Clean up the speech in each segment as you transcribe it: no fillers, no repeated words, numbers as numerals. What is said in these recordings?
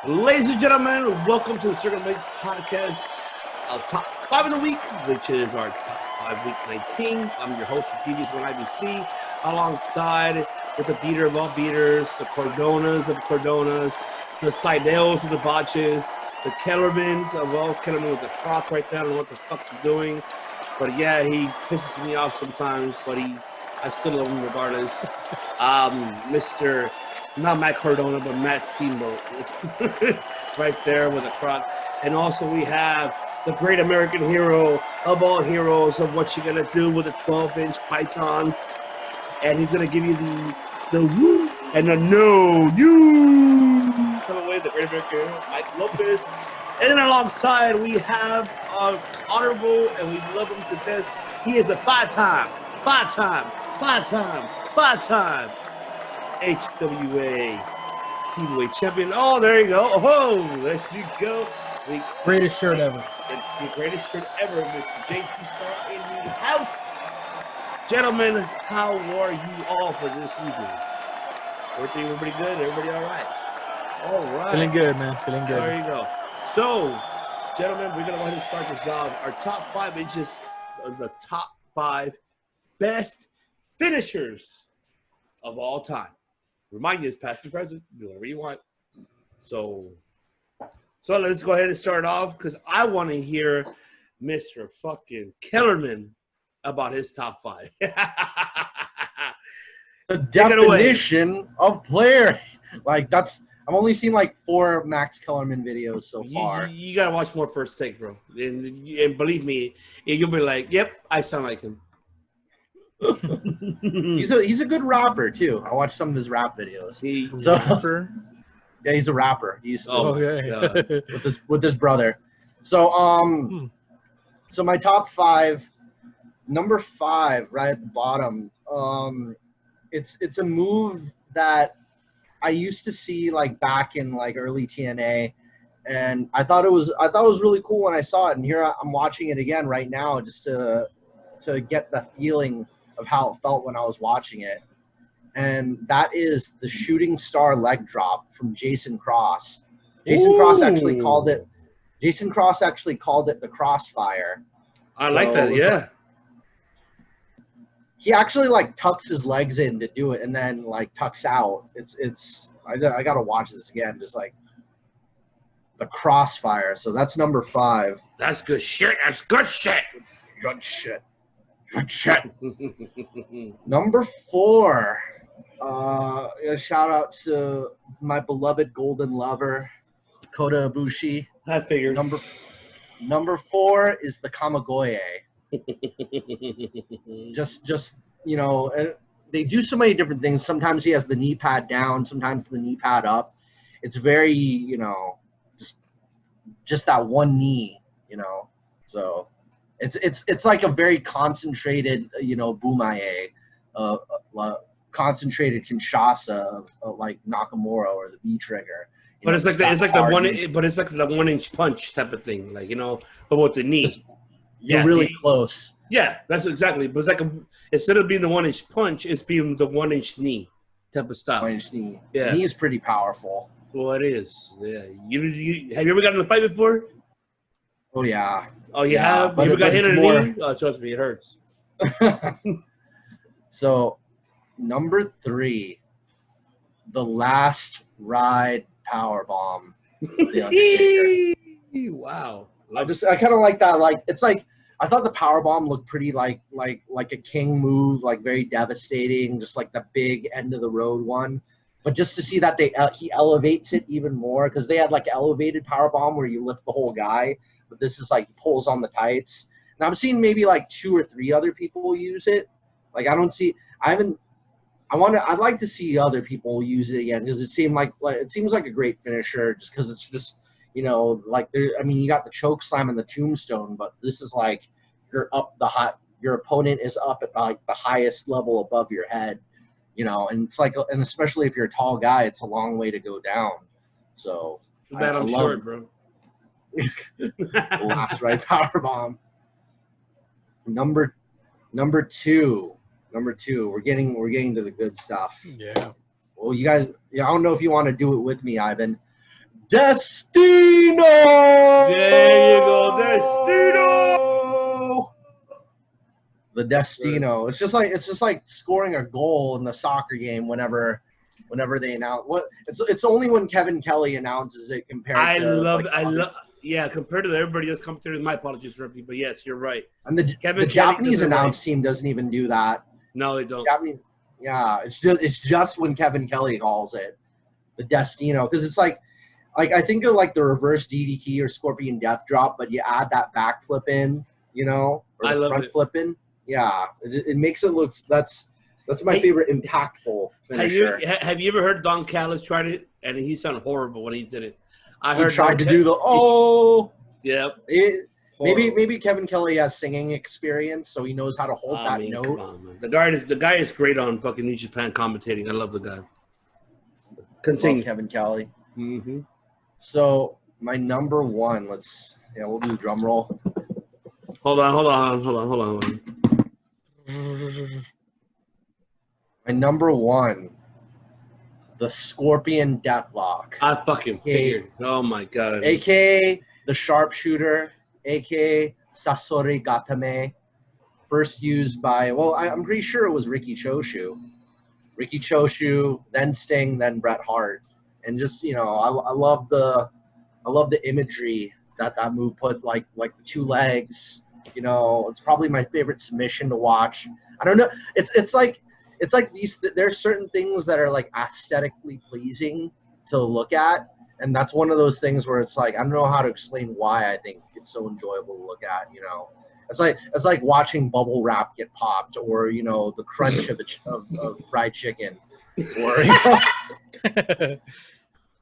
Ladies and gentlemen, welcome to the Circle Make Podcast, our top 5 of the week, which is our top 5 week 19. I'm your host of DVs1IBC, alongside with the beater of all beaters, the Cordonas of Cordonas, the Seidels of the Botches, the Kellermans of all Kellerman with the croc right there. I don't know what the fuck's he doing, but yeah, he pisses me off sometimes, but I still love him regardless. Mr. Not Matt Cardona, but Matt Steamboat right there with a croc. And also we have the great American hero of all heroes of what you're going to do with the 12-inch pythons. And he's going to give you the woo and the no, you. Come away, the great American hero, Mike Lopez. And then alongside we have our honorable, and we love him to death. He is a five-time HWA Teamweight champion. Oh, there you go. Oh, there you go. Greatest shirt ever. The greatest shirt ever, Mr. JP Star in the house. Gentlemen, how are you all for this evening? Everybody good? Everybody all right? All right. Feeling good, man. Feeling good. There you go. So, gentlemen, we're going to go ahead and start this off. Our top 5 inches of the top 5 best finishers of all time. Remind you, it's past and present. Do whatever you want. So let's go ahead and start off because I want to hear Mr. fucking Kellerman about his top 5. The definition of player. Like, I've only seen like 4 Max Kellerman videos so far. You got to watch more First Take, bro. And believe me, you'll be like, yep, I sound like him. He's a good rapper too. I watched some of his rap videos. Rapper? Yeah, he's a rapper. He used to Okay. with his brother. So so my top 5, number 5 right at the bottom. It's a move that I used to see like back in like early TNA, and I thought it was really cool when I saw it, and here I'm watching it again right now just to get the feeling of how it felt when I was watching it. And that is the shooting star leg drop from Jason Cross. Jason Cross actually called it the crossfire. I like that, yeah. He actually like tucks his legs in to do it and then like tucks out. I gotta watch this again, just like the crossfire. So that's number 5. That's good shit. That's good shit. Good shit. Good shit. Number 4. A shout out to my beloved golden lover, Kota Ibushi. I figured. Number 4 is the Kamigoye. just you know, they do so many different things. Sometimes he has the knee pad down, sometimes the knee pad up. It's very, you know, just that one knee, you know. So it's like a very concentrated, you know, bumaye, concentrated Kinshasa, like Nakamura or the V trigger. But it's like the 1-inch punch type of thing, like, you know, but with the knee. You're really close. Yeah, that's exactly. But it's like instead of being the 1-inch punch, it's being the 1-inch knee type of style. 1-inch knee. Yeah, knee is pretty powerful. Well, it is. Yeah. You have you ever gotten in a fight before? Oh yeah. Oh, you have? You ever got hit in the knee? Oh, trust me, it hurts. So, number 3, the last ride powerbomb. Wow. I kind of like that. Like, it's like, I thought the powerbomb looked pretty like a king move, like very devastating, just like the big end of the road one. But just to see that he elevates it even more, because they had like elevated powerbomb where you lift the whole guy, but this is like pulls on the tights. And I'm seeing maybe like 2 or 3 other people use it. Like I'd like to see other people use it again, because it seems like a great finisher, just because it's just, you know, like you got the choke slam and the tombstone, but this is like your opponent is up at like the highest level above your head, you know, and it's like, and especially if you're a tall guy, it's a long way to go down. So too bad I'm short, bro. Last right powerbomb. Number 2. We're getting to the good stuff. Yeah. Well, you guys, I don't know if you want to do it with me, Ivan. Destino. There you go, Destino. The Destino. It's just like scoring a goal in the soccer game whenever they announce what. It's only when Kevin Kelly announces it compared I to love, like I love. Yeah, compared to everybody else commentating, my apologies for everybody, but yes, you're right. and the Kevin Kelly Japanese does it announce right. team doesn't even do that. No, they don't. Japanese, yeah, it's just when Kevin Kelly calls it the Destino, because it's like I think of like the reverse DDT or Scorpion Death Drop, but you add that backflip in, or I the love front it. flip in. Yeah, it makes it look. That's my favorite impactful finisher. Have you ever heard Don Callis tried it? And he sounded horrible when he did it. He tried to do the Yeah. Maybe Kevin Kelly has singing experience, so he knows how to hold that note. Come on, man. The guy is great on fucking New Japan commentating. I love the guy. Continue. Love Kevin Kelly. Mm-hmm. So my number one, we'll do the drum roll. Hold on. My number one, the Scorpion Deathlock. I fucking figured. Oh my god. AKA the Sharpshooter, AKA Sasori Gatame. First used by, I'm pretty sure it was Ricky Choshu, then Sting, then Bret Hart, and just I love the imagery that move put, like the two legs. It's probably my favorite submission to watch. I don't know. It's like these. There's certain things that are like aesthetically pleasing to look at, and that's one of those things where it's like I don't know how to explain why I think it's so enjoyable to look at. It's like watching bubble wrap get popped, or the crunch of fried chicken,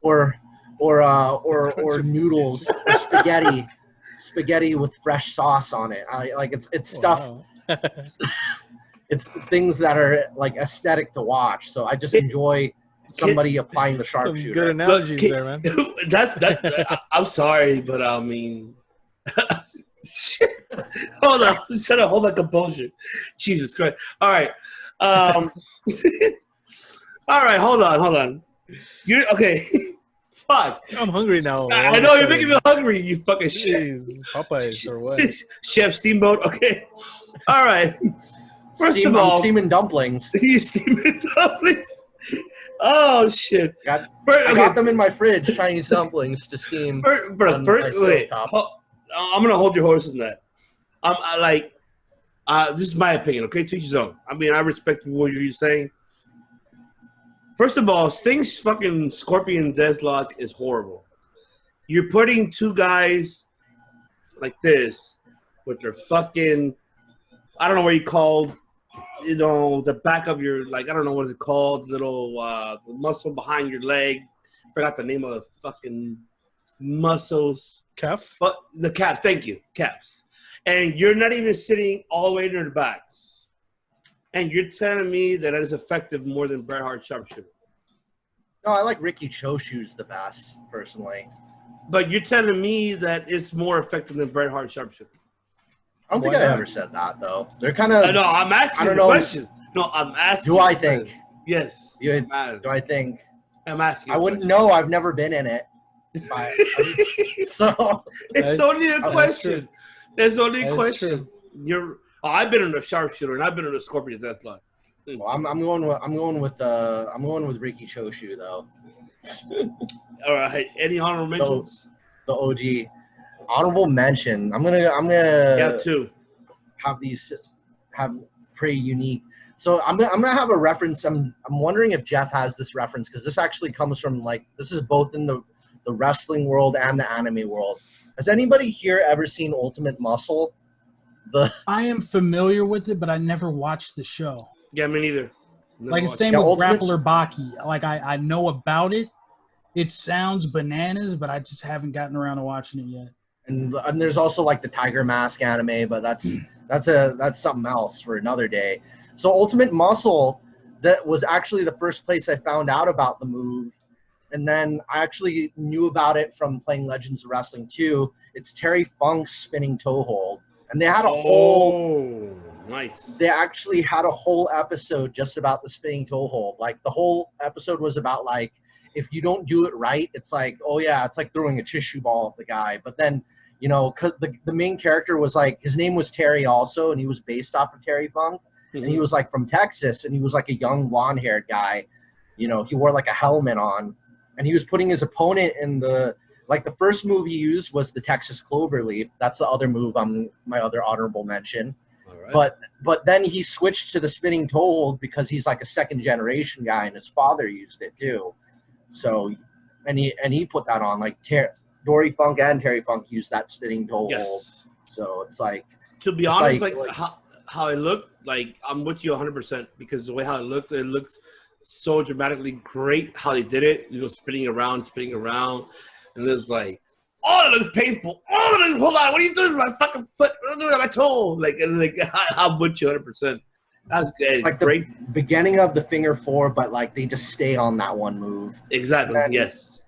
or or noodles, or spaghetti with fresh sauce on it. It's stuff. Wow. It's things that are like aesthetic to watch. So I just enjoy somebody applying the sharpshooter. Some good analogies there, man. I'm sorry, but I mean, shit. Hold on, shut up, hold my composure. Jesus Christ! All right, all right, hold on. You're okay. Fuck. I'm hungry now. I know you're making me hungry. You fucking shit. Popeyes or what? Chef Steamboat. Okay. All right. First of all, steaming dumplings. You steaming dumplings? Oh shit! I got them in my fridge. Chinese dumplings to steam. Wait. I'm gonna hold your horse in that. This is my opinion. Okay, to each his own. I mean, I respect what you're saying. First of all, Sting's fucking Scorpion Deathlock is horrible. You're putting two guys like this with their fucking, I don't know what you call, the back of your, like, I don't know what it's called, little the muscle behind your leg. Forgot the name of the fucking muscles. Calf? But the calf, thank you, calves. And you're not even sitting all the way to their backs. And you're telling me that is effective more than Bret Hart sharpshooter. No, I like Ricky Choshu's the best, personally. But you're telling me that it's more effective than Bret Hart sharpshooter. I don't think I ever said that, though. They're kind of... No, I'm asking you the question. No, I'm asking. Do I think? Yes. Do I think? I'm asking. I wouldn't know. I've never been in it. So it's only a question. It's only a That's question. I've been in a sharpshooter and I've been in a Scorpion Deathlock. Well, I'm going with Ricky Choshu though. All right. Any honorable mentions? The OG honorable mention. I'm gonna Yeah, two. have pretty unique. So I'm gonna have a reference. I'm wondering if Jeff has this reference, because this actually comes from this is both in the wrestling world and the anime world. Has anybody here ever seen Ultimate Muscle? I am familiar with it, but I never watched the show. Yeah, me neither. Like the same with Grappler Baki. Like I know about it. It sounds bananas, but I just haven't gotten around to watching it yet. And there's also like the Tiger Mask anime, but that's something else for another day. So Ultimate Muscle, that was actually the first place I found out about the move. And then I actually knew about it from playing Legends of Wrestling 2. It's Terry Funk's spinning toe hold. And they had nice. They actually had a whole episode just about the spinning toe hold. Like the whole episode was about like if you don't do it right, it's like, oh yeah, it's like throwing a tissue ball at the guy. But then, you know, cause the main character was like, his name was Terry also, and he was based off of Terry Funk, and he was like from Texas, and he was like a young blonde-haired guy. You know, he wore like a helmet on, and he was putting his opponent in the first move he used was the Texas Cloverleaf. That's the other move on my other honorable mention. All right. But then he switched to the spinning toe hold because he's like a second generation guy, and his father used it too. So, and he put that on, like Dory Funk and Terry Funk used that spinning toe hold. So it's like, to be honest, like how it looked, like I'm with you 100% because the way how it looks so dramatically great. How they did it, you know, spinning around, and it's like, oh, it looks painful. Oh, it looks, hold on, what are you doing with my fucking foot? What are you doing with my toe? Like, and like, I'm with you 100%. That's good. Like great. The beginning of the finger four, but like they just stay on that one move. Exactly. Yes.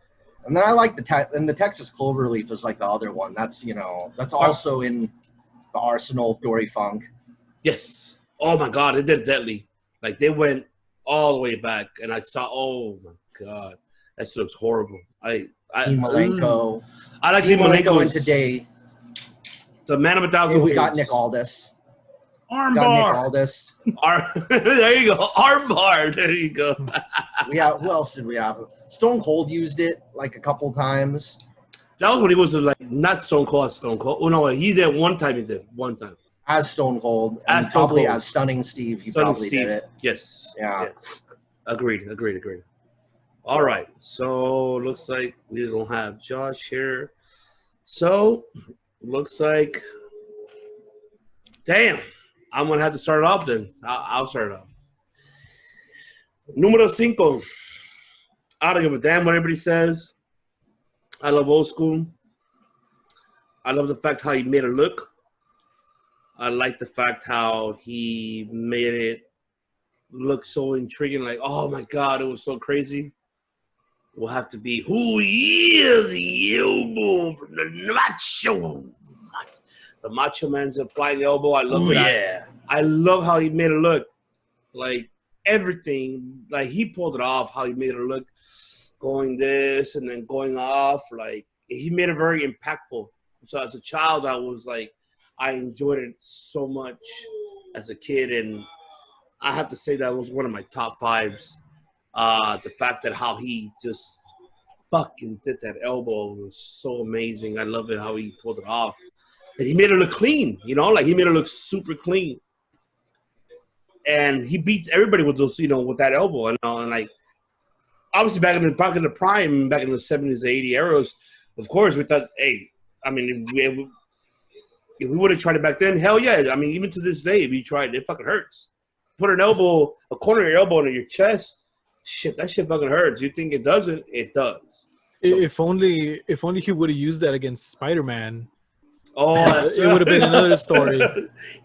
And then I like the Texas Cloverleaf is like the other one. That's, you know, that's also in the arsenal of Dory Funk. Yes. Oh my God, they did deadly. Like they went all the way back, and I saw. Oh my God, that shit looks horrible. Dean Malenko. I like Dean Malenko and today. The man of 1,000. We got Nick Aldis. Armbar. There you go. Armbar. There you go. Who else did we have? Stone Cold used it like a couple times. That was when he was like not Stone Cold. Oh no, he did one time. As Stone Cold, and probably as Stunning Steve. He probably did it. Yes. Yeah. Yes. Agreed. All right. So looks like we don't have Josh here. So looks like, damn, I'm gonna have to start it off then. I'll start it off. Número 5. I don't give a damn what everybody says. I love old school. I love the fact how he made it look. I like the fact how he made it look so intriguing. Like, oh my God, it was so crazy. Will have to be the elbow from the Macho. The Macho Man's a flying elbow. I love it. Yeah. I love how he made it look. Like everything, like he pulled it off. How he made it look, going this and then going off. Like he made it very impactful. So as a child, I was like, I enjoyed it so much as a kid, and I have to say that was one of my top 5s. The fact that how he just fucking did that elbow was so amazing. I love it how he pulled it off. And he made it look clean, you know, like he made it look super clean. And he beats everybody with those, you know, with that elbow. And like, obviously back in the prime, back in the 70s, 80s eras, of course, we thought, hey, I mean, if we would have tried it back then, hell yeah. I mean, even to this day, if you tried it, it fucking hurts. Put a corner of your elbow into your chest, shit, that shit fucking hurts. You think it doesn't? It does. So, if only he would have used that against Spider-Man. Oh, it would have been another story.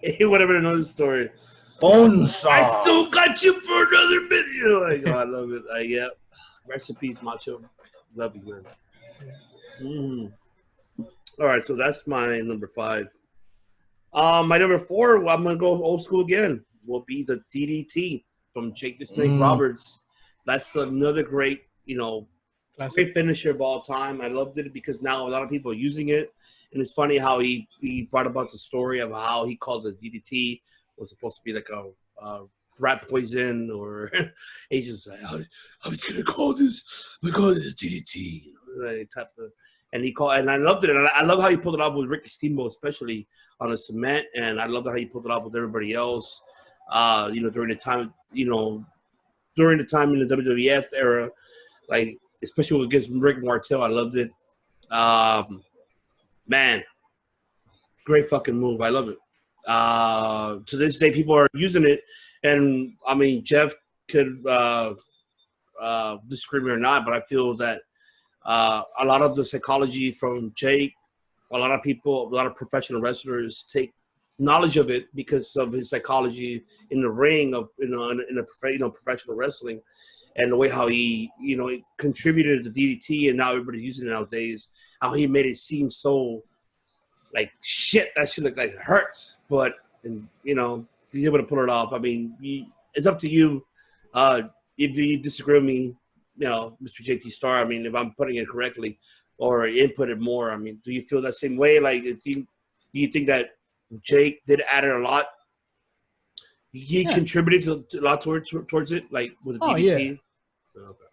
It would have been another story. Bonesaw. I still got you for another video. Like, oh, I love it. Yeah. Rest in peace, Macho. Love you, man. All right, so that's my number 5. My number 4, I'm gonna go old school again. Will be the DDT from Jake the Snake Roberts. That's another great, you know, great finisher of all time. I loved it because now a lot of people are using it, and it's funny how he brought about the story of how he called the DDT was supposed to be like a rat poison, or he's just like, I was gonna call this, DDT, type of. And he called, and I loved it. And I love how he pulled it off with Ricky Steamboat, especially on the cement. And I love how he pulled it off with everybody else. You know, during the time in the WWF era, like especially against Rick Martel, I loved it. Man, great fucking move. I love it. To this day, people are using it, and I mean, Jeff could disagree with me or not, but I feel that. A lot of the psychology from Jake, a lot of professional wrestlers take knowledge of it because of his psychology in the ring of, you know, in a professional wrestling, and the way how he, you know, contributed to DDT, and now everybody's using it nowadays. How he made it seem so like shit. That shit look like it hurts, but you know, he's able to pull it off. I mean, it's up to you. If you disagree with me, Mr. JT Star. I mean, if I'm putting it correctly or input it more, I mean, do you feel that same way? Like, do you think that Jake did add a lot? He contributed a lot towards it, like with the DDT. Yeah. Okay.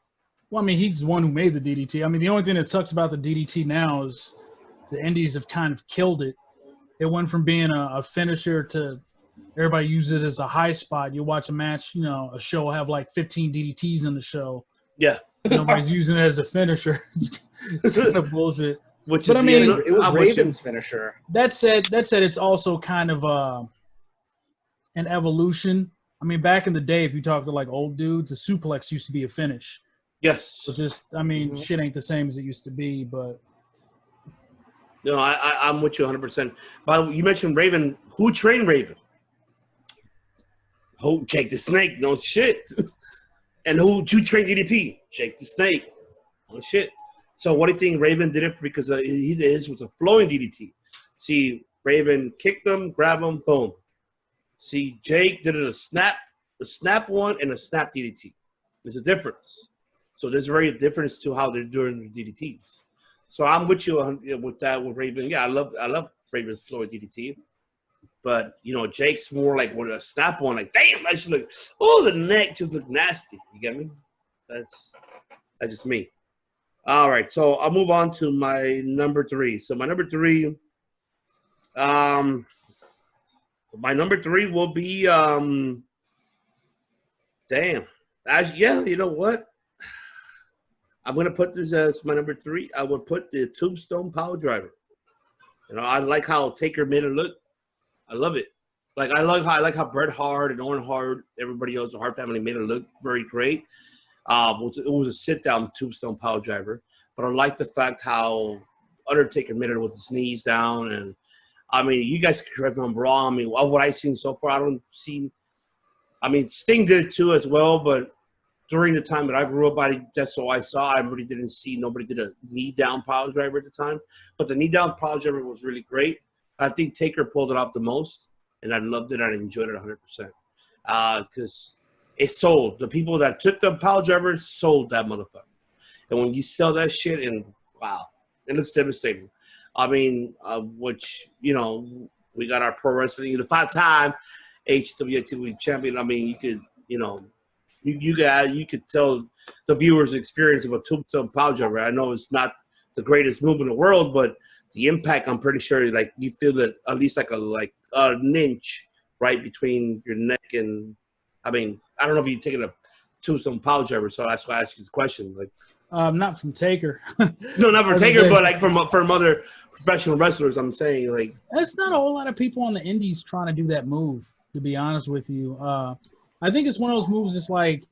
Well, I mean, he's the one who made the DDT. I mean, the only thing that sucks about the DDT now is the Indies have kind of killed it. It went from being a finisher to everybody uses it as a high spot. You watch a match, a show will have like 15 DDTs in the show. Yeah. Nobody's using it as a finisher. It's kind of bullshit. It was Raven's finisher. That said, it's also kind of an evolution. I mean, back in the day, if you talk to like old dudes, a suplex used to be a finish. Yes. So shit ain't the same as it used to be, but. No, I'm with you 100%. But you mentioned Raven. Who trained Raven? Oh, Jake the Snake. No shit. And who trained DDP? Jake the Snake. No shit. So what do you think Raven did it for? Because his was a flowing DDT. See, Raven kicked him, grab him, boom. See, Jake did it a snap one, and a snap DDT. There's a difference. So there's a very difference to how they're doing the DDTs. So I'm with you with that with Raven. Yeah, I love Raven's flowing DDT. But, Jake's more like with a snap one, like, damn, that should look, the neck just looked nasty. You get me? That's just me. All right, so I'll move on to my number 3. So my number 3 will be, you know what? I'm going to put this as my number 3. I would put the Tombstone Power Driver. I like how Taker made it look. I love it. Like I like how Bret Hart and Owen Hart, everybody else, the Hart family made it look very great. It was a sit-down Tombstone Power Driver, but I like the fact how Undertaker made it with his knees down. And I mean, you guys can correct me if I'm wrong. I mean, of what I've seen so far, Sting did it too as well, but during the time that I grew up, that's all I saw. I really didn't see nobody did a knee-down power driver at the time. But the knee-down power driver was really great. I think Taker pulled it off the most, and I loved it. I enjoyed it 100%. Because it sold. The people that took the power drivers sold that motherfucker. And when you sell that shit, and wow, it looks devastating. I mean, we got our pro wrestling, the 5-time HWA champion. I mean, you could, you could tell the viewers' experience of a Tombstone Power Driver. I know it's not the greatest move in the world, but the impact, I'm pretty sure, like you feel that at least like an inch right between your neck and. I mean, I don't know if you're taking a Tombstone Power Driver, so that's why I asked you the question. Like, not from Taker. No, not from Taker, but like from other professional wrestlers. I'm saying like. There's not a whole lot of people on the Indies trying to do that move. To be honest with you, I think it's one of those moves. It's like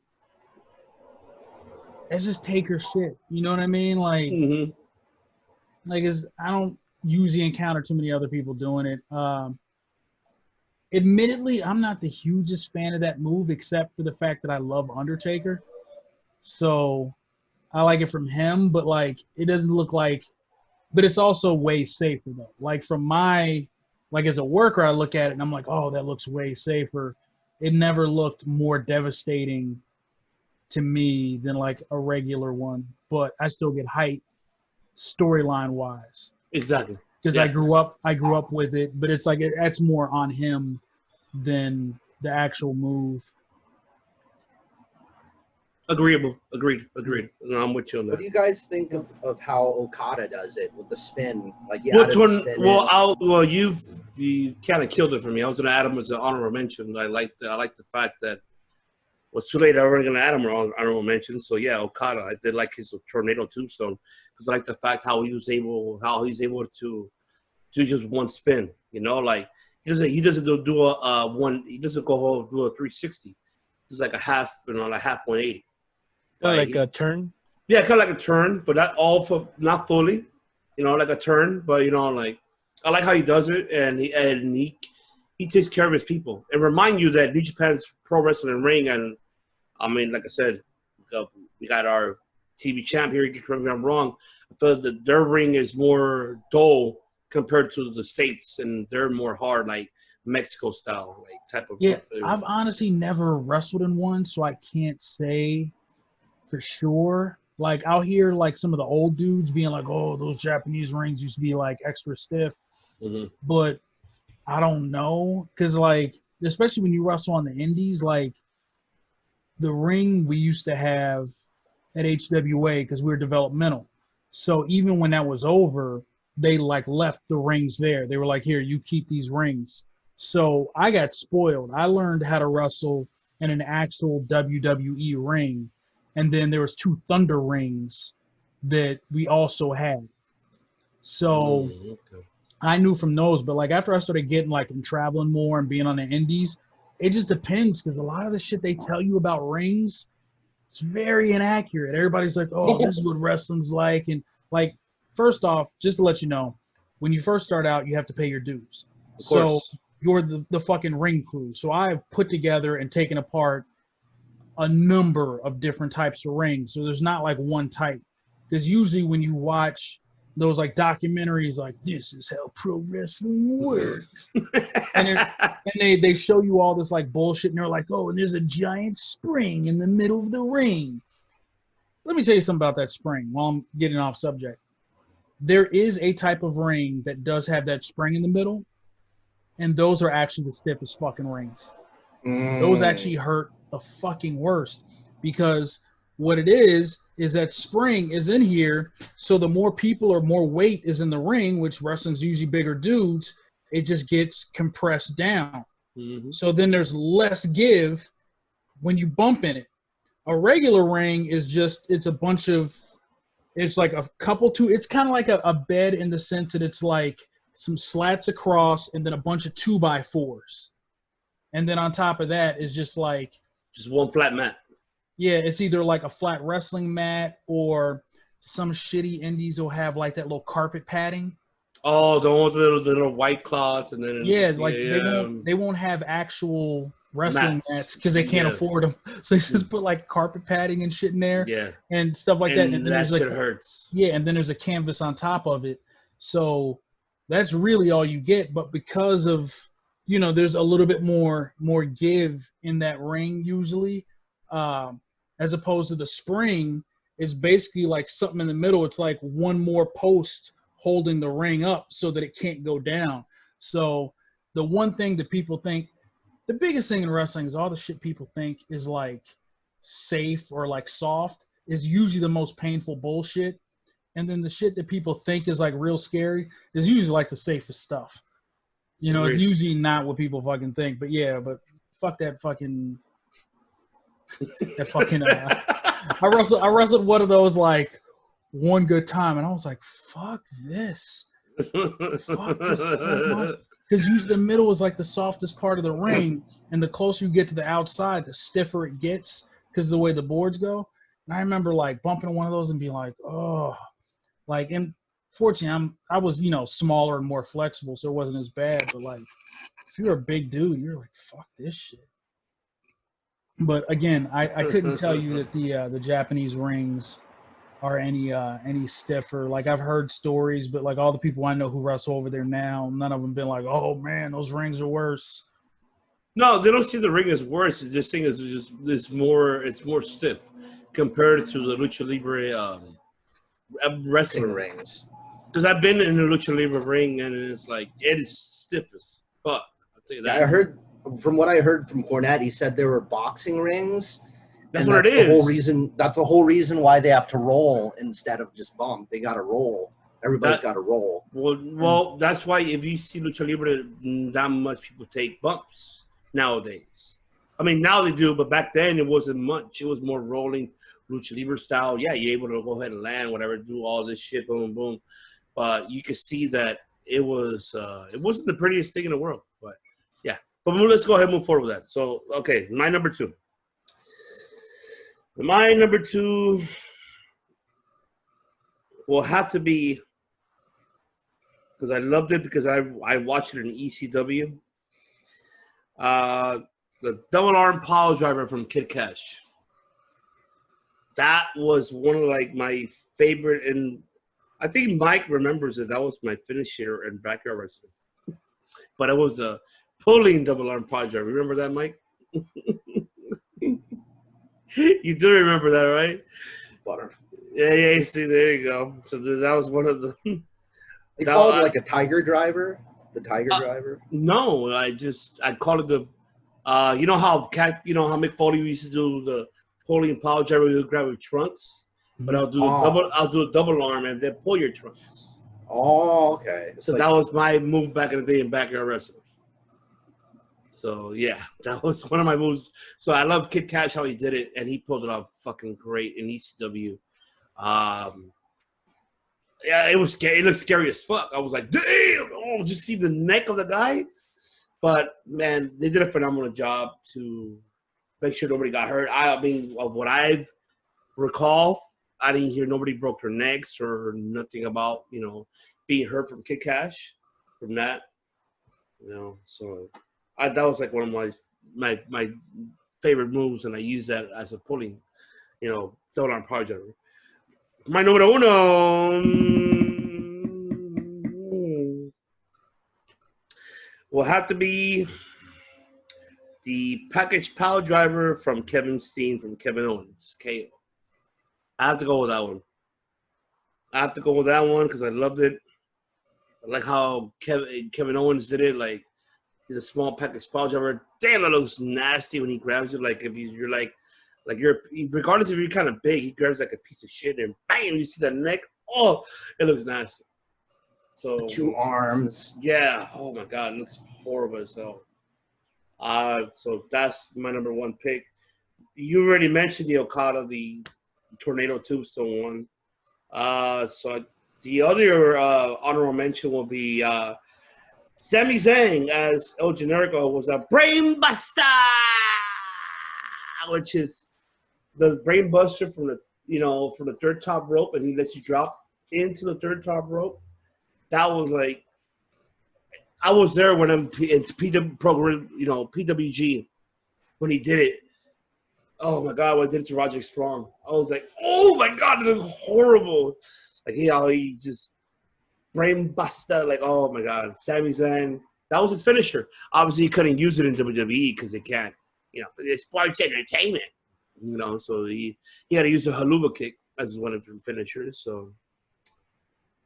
it's just Taker shit. You know what I mean? Like, I don't usually encounter too many other people doing it. Admittedly, I'm not the hugest fan of that move, except for the fact that I love Undertaker. So I like it from him, but like it doesn't look like. But it's also way safer though. Like from my. Like as a worker, I look at it and I'm like, oh, that looks way safer. It never looked more devastating to me than like a regular one, but I still get hyped storyline wise. Exactly. Because I grew up with it, but it's like that's more on him than the actual move. Agreed. No, I'm with you on that. What do you guys think of how Okada does it with the spin? Like, which one? Well, you kind of killed it for me. I was going to add him as an honorable mention. I like the fact that it's too late. I was going to add him an honorable mention. So yeah, Okada. I did like his tornado tombstone because I like the fact how he's able to do just one spin. Like he doesn't do a one. He doesn't go do a 360. It's like a half, like half 180. Like a turn? Yeah, kind of like a turn, but not fully. Like a turn, but like I like how he does it, and he takes care of his people. And remind you that New Japan's pro wrestling ring, and I mean, like I said, we got our TV champ here. Correct me if I'm wrong. I feel that their ring is more dull compared to the States, and they're more hard, like Mexico style, like type of. Yeah, I've honestly never wrestled in one, so I can't say for sure. Like I'll hear like some of the old dudes being like, "Oh, those Japanese rings used to be like extra stiff," but I don't know, because like especially when you wrestle on the indies, like the ring we used to have at HWA because we were developmental. So even when that was over, they like left the rings there. They were like, "Here, you keep these rings." So I got spoiled. I learned how to wrestle in an actual WWE ring, and then there was 2 Thunder rings that we also had. So I knew from those, but like after I started getting like and traveling more and being on the indies, it just depends because a lot of the shit they tell you about rings, it's very inaccurate. Everybody's like, "Oh, this is what wrestling's like," and like first off, just to let you know, when you first start out, you have to pay your dues. Of So course. you're the fucking ring crew. So I've put together and taken apart a number of different types of rings. So there's not like one type. Because usually when you watch those like documentaries like this is how pro wrestling works. And they show you all this like bullshit and they're like, "Oh, and there's a giant spring in the middle of the ring." Let me tell you something about that spring while I'm getting off subject. There is a type of ring that does have that spring in the middle, and those are actually the stiffest fucking rings. Those actually hurt the fucking worst because what it is that spring is in here, so the more people or more weight is in the ring, which wrestling's usually bigger dudes, it just gets compressed down. So then there's less give when you bump in it. A regular ring is just, it's a bunch of, it's like a couple two, it's kind of like a bed in the sense that it's like some slats across and then a bunch of 2x4s. And then on top of that is just like just one flat mat. Yeah, it's either like a flat wrestling mat or some shitty indies will have like that little carpet padding. Oh, the one with the little white cloths, and then they won't have actual wrestling mats because they can't afford them. So they just put like carpet padding and shit in there, and stuff like that. And then that shit hurts. Yeah, and then there's a canvas on top of it. So that's really all you get. But because of there's a little bit more give in that ring usually, as opposed to the spring. It's basically like something in the middle. It's like one more post holding the ring up so that it can't go down. So the one thing that people think, the biggest thing in wrestling is all the shit people think is like safe or like soft is usually the most painful bullshit. And then the shit that people think is like real scary is usually like the safest stuff. It's usually not what people fucking think. But yeah, but fuck that fucking I wrestled one of those like one good time, and I was like, "Fuck this, fuck this so much." Because usually the middle is like the softest part of the ring, and the closer you get to the outside, the stiffer it gets because of the way the boards go. And I remember like bumping one of those and being like, "Oh," like. And fortunately, I was smaller and more flexible, so it wasn't as bad. But like, if you're a big dude, you're like, "Fuck this shit." But again, I couldn't tell you that the Japanese rings are any stiffer. Like I've heard stories, but like all the people I know who wrestle over there now, none of them been like, "Oh man, those rings are worse." No, they don't see the ring as worse. It's just thing is just it's more stiff compared to the lucha libre wrestling rings. Because I've been in the lucha libre ring and it's like it is stiff as fuck. I'll tell you that. Yeah, I heard from what I heard from Cornette, he said there were boxing rings. That's what it is. That's the whole reason why they have to roll instead of just bump. They got to roll. Everybody's got to roll. Well, that's why if you see lucha libre, not much people take bumps nowadays. I mean, now they do, but back then it wasn't much. It was more rolling lucha libre style. Yeah, you're able to go ahead and land, whatever, do all this shit, boom, boom. But you could see that it wasn't the prettiest thing in the world. But yeah, but let's go ahead and move forward with that. So, okay, my number two. My number two will have to be, because I loved it because I watched it in ECW. The double arm pile driver from Kid Cash. That was one of like my favorite, and I think Mike remembers it. That was my finisher in backyard wrestling. But it was a pulling double arm pile driver. Remember that, Mike? You do remember that, right? Butter. Yeah. See, there you go. So that was one of the. They called it like a Tiger Driver. The Tiger Driver. No, I call it the. You know how Mick Foley used to do the pulling power driver with grab your trunks, but I'll do a double arm and then pull your trunks. Oh, okay. So that was my move back in the day in backyard wrestling. So yeah, that was one of my moves. So I love Kid Cash how he did it, and he pulled it off fucking great in ECW. Yeah, it was scary. It looked scary as fuck. I was like, damn! Oh, just see the neck of the guy. But man, they did a phenomenal job to make sure nobody got hurt. I mean, of what I recall, I didn't hear nobody broke their necks or nothing about being hurt from Kid Cash from that. So that was like one of my favorite moves, and I use that as a pulling, throw on power driver. My numero uno will have to be the package power driver from Kevin Steen from Kevin Owens, KO. I have to go with that one. Because I loved it. I like how Kevin Owens did it. Like, he's a small package power driver. Damn, that looks nasty when he grabs it. Like, if you're regardless if you're kind of big, he grabs like a piece of shit and bam, you see the neck. Oh, it looks nasty. So 2 arms. Yeah. Oh my God, it looks horrible as hell. So that's my number one pick. You already mentioned the Okada, the Tornado Tombstone one. So the other honorable mention will be Sami Zayn as El Generico was a brain buster, which is the brain buster from the third top rope, and he lets you drop into the third top rope. That was like, I was there when I'm in PWG when he did it. Oh my God, when I did it to Roger Strong, I was like, oh my God, it looked horrible. Like he just brain buster, like, oh my God, Sami Zayn. That was his finisher. Obviously, he couldn't use it in WWE because they can't, it's sports entertainment. So he had to use a haluva kick as one of his finishers. So,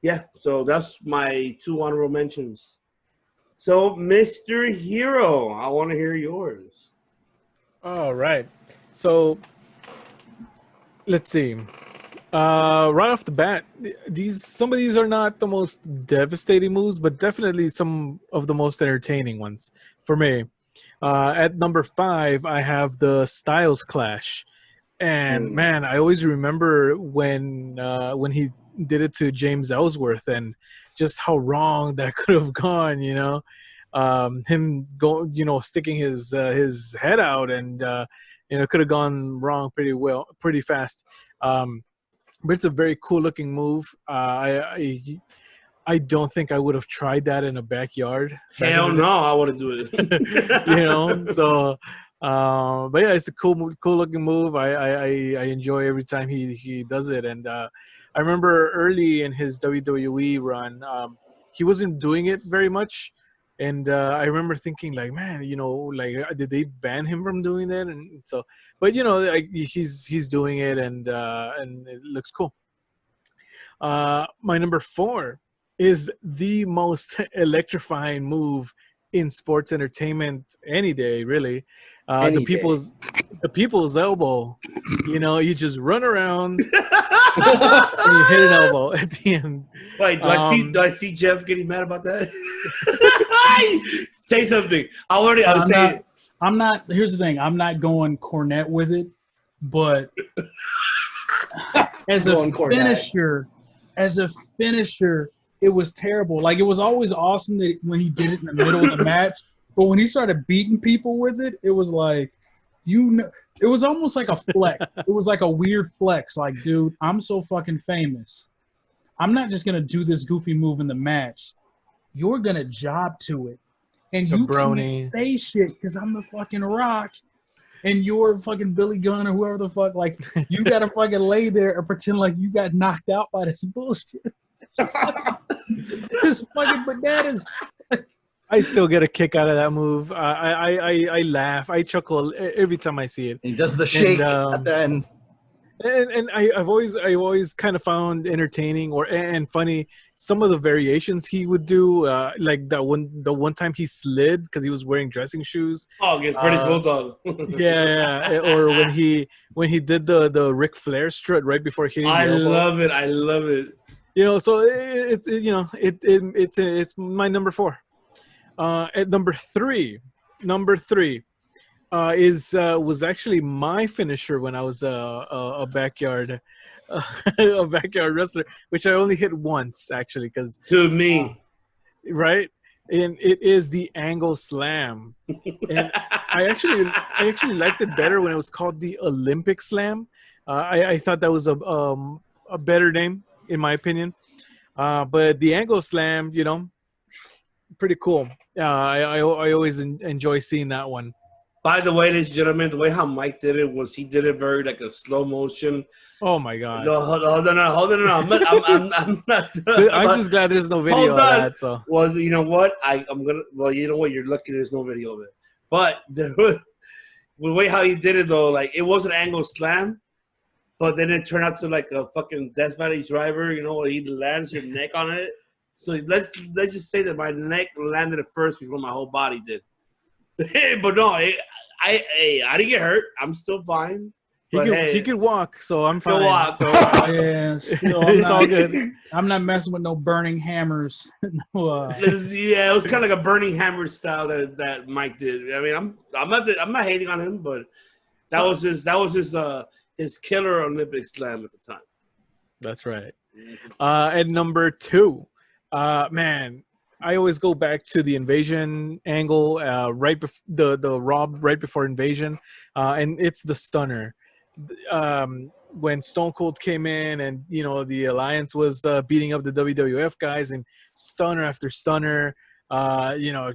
yeah, so that's my 2 honorable mentions. So, Mr. Hero, I want to hear yours. All right. So, let's see. Right off the bat, some of these are not the most devastating moves, but definitely some of the most entertaining ones for me. At number 5, I have the Styles Clash, and man, I always remember when he did it to James Ellsworth, and just how wrong that could have gone. Him sticking his head out, and could have gone wrong pretty fast. But it's a very cool looking move. I don't think I would have tried that in a backyard. Hell no, I wouldn't do it. So, but yeah, it's a cool looking move. I enjoy every time he does it. And I remember early in his WWE run, he wasn't doing it very much. And I remember thinking, like, man, did they ban him from doing that? And so, but he's doing it, and it looks cool. My number 4 is the most electrifying move in sports entertainment any day, really. The people's elbow. You just run around and you hit an elbow at the end. Wait, do I see Jeff getting mad about that? Say something. I'm not. Here's the thing. I'm not going Cornette with it, but as a finisher, it was terrible. Like, it was always awesome that when he did it in the middle of the match, but when he started beating people with it, it was like, it was almost like a flex. It was like a weird flex. Like, dude, I'm so fucking famous. I'm not just gonna do this goofy move in the match. You're gonna job to it, and you can't say shit because I'm the fucking Rock, and you're fucking Billy Gunn or whoever the fuck. Like, you gotta fucking lay there and pretend like you got knocked out by this bullshit. This fucking bananas. I still get a kick out of that move. I laugh, I chuckle every time I see it. He does the shake at the end. And I've always kind of found entertaining and funny some of the variations he would do, like the one time he slid because he was wearing dressing shoes. Oh, against British Bulldog. Yeah, or when he did the Ric Flair strut right before hitting the elbow. I love it. You know, so it's my number 4. At number three was actually my finisher when I was a backyard a backyard wrestler, which I only hit once actually because To me, right, and it is the angle slam, and I actually liked it better when it was called the Olympic Slam. I thought that was a better name in my opinion, but the angle slam, you know, pretty cool. I always enjoy seeing that one. by the way, ladies and gentlemen, the way how Mike did it was he did it very like a slow motion. Oh my god! No, hold on. I'm not. I'm just glad there's no video of that. So, well, you know what? I'm gonna. Well, you know what? You're lucky there's no video of it. But the way how he did it though, like it was an angle slam, but then it turned out to like a fucking Death Valley driver. You know, where he lands your neck on it. So let's just say that my neck landed at first before my whole body did. But no, I didn't get hurt. I'm still fine. He could walk, so I'm fine. Walk. So, Yeah, it's all good. I'm not messing with no burning hammers. No, Yeah, it was kind of like a Burning Hammer style that Mike did. I mean, I'm not hating on him, but that was his killer Olympic slam at the time. That's right. At number 2, man, I always go back to the invasion angle, right before the Rob right before invasion, and it's the stunner. When Stone Cold came in, and you know the Alliance was beating up the WWF guys, and stunner after stunner, you know,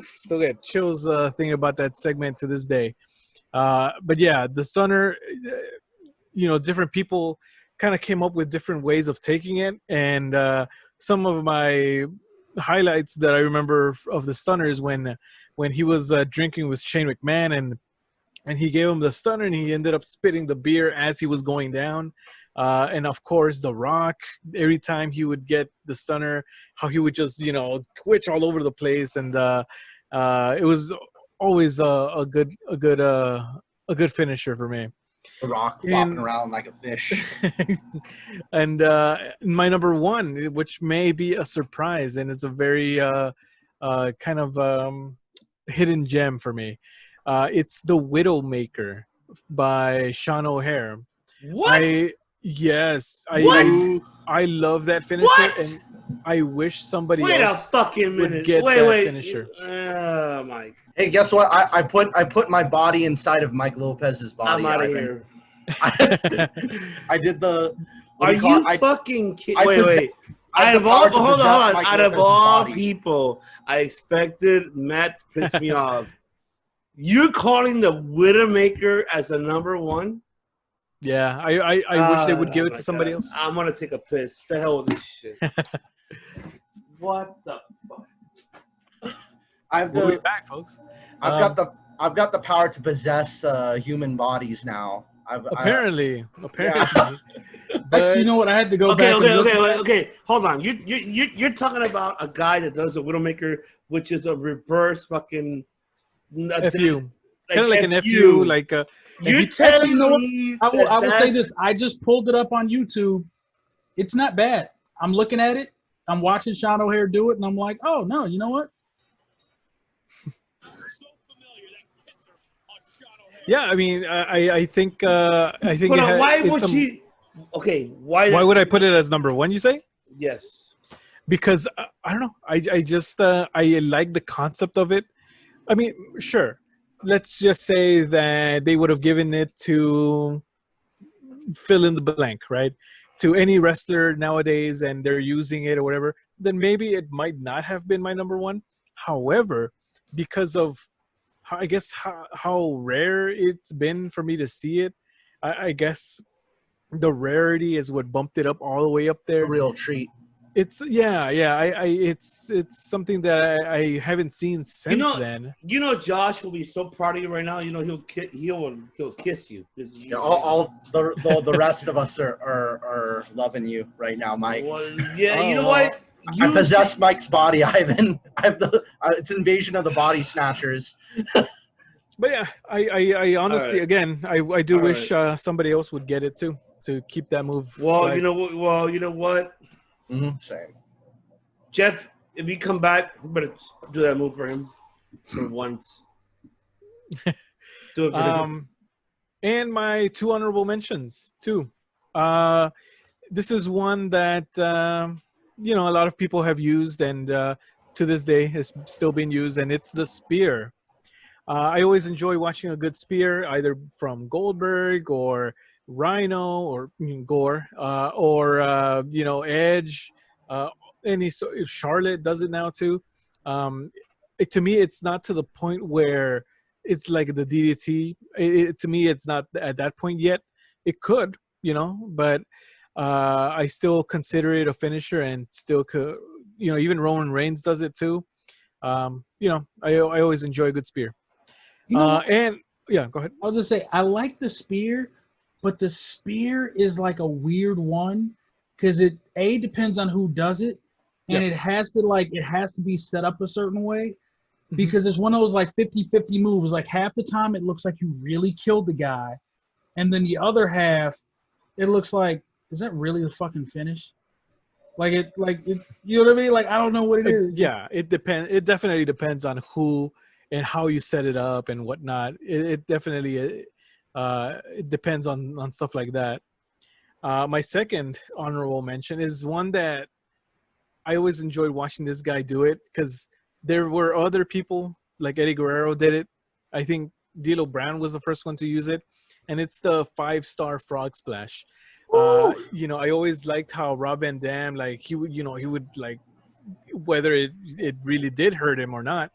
still get chills thinking about that segment to this day. But yeah, the stunner, you know, different people kind of came up with different ways of taking it, and some of my highlights that I remember of the stunner is when he was drinking with Shane McMahon, and he gave him the stunner, and he ended up spitting the beer as he was going down. And of course, The Rock, every time he would get the stunner, how he would just, you know, twitch all over the place, and it was always a good finisher for me. The Rock flopping around like a fish. And my number 1, which may be a surprise, and it's a very kind of hidden gem for me. It's The Widowmaker by Sean O'Hare. What? Yes. What? I love that finisher, What? and I wish somebody Wait else a fucking minute. would get that finisher. Mike. Hey, guess what? I put my body inside of Mike Lopez's body. I'm out of here. I did the. Are you fucking kidding? Wait. I Out of all, power to hold possess on. Mike Out of Lopez's all body. people, I expected Matt to piss me off. You're calling the Widowmaker as a number 1? Yeah, I wish they would give it to somebody else. I'm gonna take a piss. The hell with this shit. What the fuck? We'll be back, folks. I've got the power to possess human bodies now. Apparently. actually, you know what? I had to go back. Okay. Hold on. You're talking about a guy that does a Widowmaker, which is a reverse fucking FU. Kind of like an FU, like you're telling you know what? me I will say this. I just pulled it up on YouTube. It's not bad. I'm looking at it. I'm watching Sean O'Hare do it, and I'm like, oh no, you know what? Yeah, I mean, I think why would she? Okay, why would I put it as number 1? You say? Yes. Because I don't know. I just I like the concept of it. I mean, sure. Let's just say that they would have given it to fill in the blank, right? To any wrestler nowadays, and they're using it or whatever. Then maybe it might not have been my number 1. However, because of I guess how rare it's been for me to see it, I guess the rarity is what bumped it up all the way up there. A real treat. It's it's something that I haven't seen since then. Josh will be so proud of you right now. He'll kiss you. Yeah, all the rest of us are loving you right now, Mike. Well, yeah, Oh, you know what? I possess Mike's body, Ivan. It's invasion of the body snatchers. But yeah, I honestly, right. again, I do All wish somebody else would get it too, to keep that move. Well, like, you know what? Same. Jeff, if you come back, we better do that move for him for once. Do it for him. And my 2 honorable mentions too. This is one that a lot of people have used, and to this day is still being used, and it's the spear. I always enjoy watching a good spear, either from Goldberg or Rhino or Gore, or Edge. Charlotte does it now too. To me, it's not to the point where it's like the DDT. To me, it's not at that point yet. It could, but I still consider it a finisher, and still could, even Roman Reigns does it too. I always enjoy a good spear. And yeah, go ahead. I'll just say I like the spear, but the spear is like a weird one because it depends on who does it, and it has to be set up a certain way, because it's one of those like 50-50 moves. Like half the time it looks like you really killed the guy, and then the other half it looks like, is that really the fucking finish? You know what I mean? Like I don't know what it is. Yeah, it depends. It definitely depends on who and how you set it up and whatnot. It definitely it depends on stuff like that. My second honorable mention is one that I always enjoyed watching this guy do it, because there were other people, like Eddie Guerrero did it. I think D'Lo Brown was the first one to use it, and it's the 5-star frog splash. I always liked how Rob Van Dam, like he would like, whether it really did hurt him or not,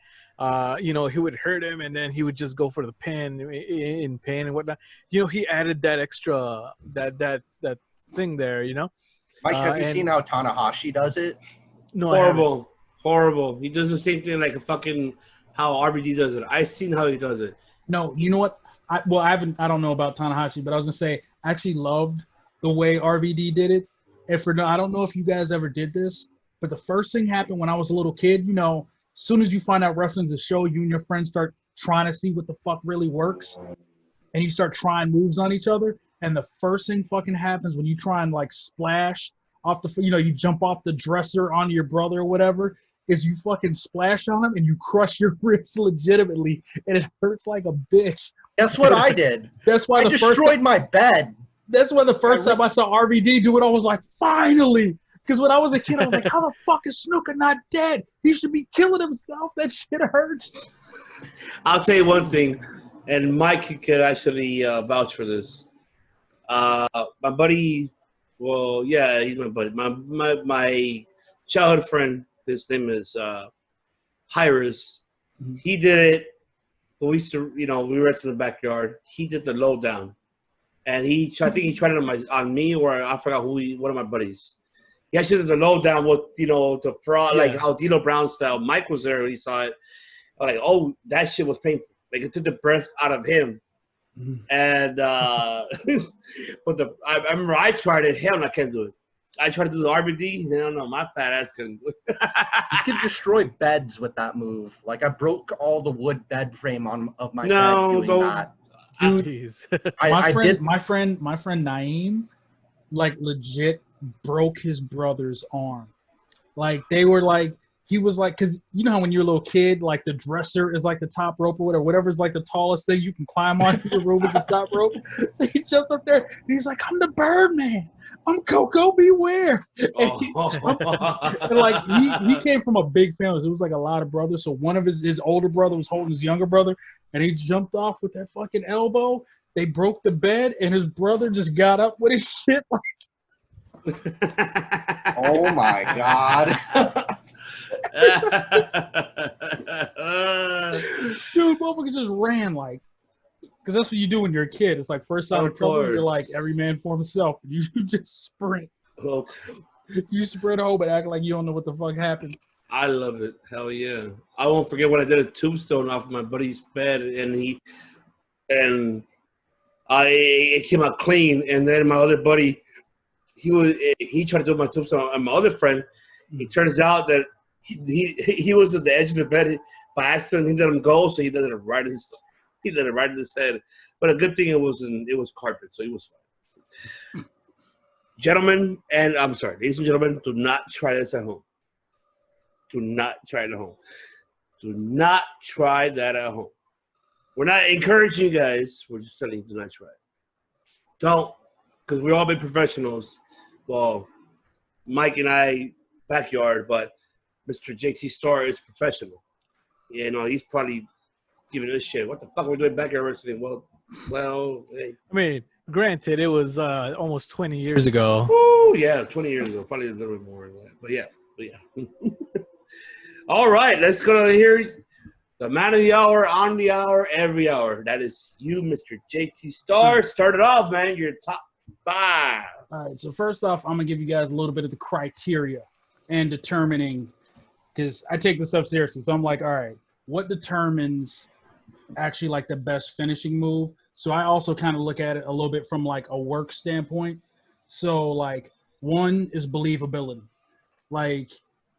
he would hurt him, and then he would just go for the pin in pain and whatnot. He added that extra that thing there. Mike, have you seen how Tanahashi does it? No, horrible. He does the same thing like how RBD does it. I've seen how he does it. No, you know what? I don't know about Tanahashi, but I was gonna say I actually loved the way RVD did it. I don't know if you guys ever did this, but the first thing happened when I was a little kid. As soon as you find out wrestling's a show, you and your friends start trying to see what the fuck really works, and you start trying moves on each other. And the first thing fucking happens when you try and like splash off you jump off the dresser onto your brother or whatever, is you fucking splash on him and you crush your ribs legitimately, and it hurts like a bitch. Guess what I did? That's why I destroyed my bed. That's why the first time I saw RVD do it, I was like, finally. Because when I was a kid, I was like, how the fuck is Snooker not dead? He should be killing himself. That shit hurts. I'll tell you one thing, and Mike could actually vouch for this. My buddy, well, yeah, he's my buddy. My childhood friend, his name is Hyris. He did it. But we used to, we were in the backyard. He did the lowdown. And I think he tried it on me, or I forgot one of my buddies. He actually did the lowdown with, the fraud, like how D'Lo Brown style. Mike was there when he saw it. Like, oh, that shit was painful. Like, it took the breath out of him. And, but I remember I tried it. Hell no, I can't do it. I tried to do the RBD. Hell no, my fat ass couldn't do it. You could destroy beds with that move. Like, I broke all the wood bed frame of my bed doing that. Dude, my friend Naeem, like, legit broke his brother's arm. Like, they were like, he was like, because you know how when you're a little kid, like the dresser is like the top rope or whatever's like the tallest thing you can climb on in the room is the top rope. So he jumps up there and he's like, I'm the Birdman. I'm Coco Beware. And like he came from a big family. So it was like a lot of brothers. So one of his older brother was holding his younger brother, and he jumped off with that fucking elbow. They broke the bed, and his brother just got up with his shit like. Oh my God. Dude, motherfucker just ran like, because that's what you do when you're a kid. It's like first sign of trouble, you're like every man for himself. You just sprint. Well, You spread hope and act like you don't know what the fuck happened. I love it. Hell yeah. I won't forget when I did a tombstone off of my buddy's bed, and it came out clean. And then my other buddy, he tried to do my tombstone on my other friend. It turns out that he was at the edge of the bed by accident. He let him go, so he let it right in his head. But a good thing it was carpet, so he was fine. Gentlemen, and I'm sorry, ladies and gentlemen, do not try this at home. Do not try it at home. Do not try that at home. We're not encouraging you guys. We're just telling you, do not try it. Don't, because we've all been professionals. Well, Mike and I, backyard, but Mr. JT Star is professional. You know, he's probably giving us shit. What the fuck are we doing backyard wrestling? Well, hey. I mean, granted, it was almost 20 years ago. Woo, yeah, 20 years ago. Probably a little bit more than that. But yeah. All right, let's go to here. The man of the hour, on the hour, every hour. That is you, Mr. JT Star. Start it off, man. Your top 5. All right, so first off, I'm going to give you guys a little bit of the criteria and determining, because I take this stuff seriously. So I'm like, all right, what determines actually like the best finishing move? So I also kind of look at it a little bit from like a work standpoint. So like one is believability. Like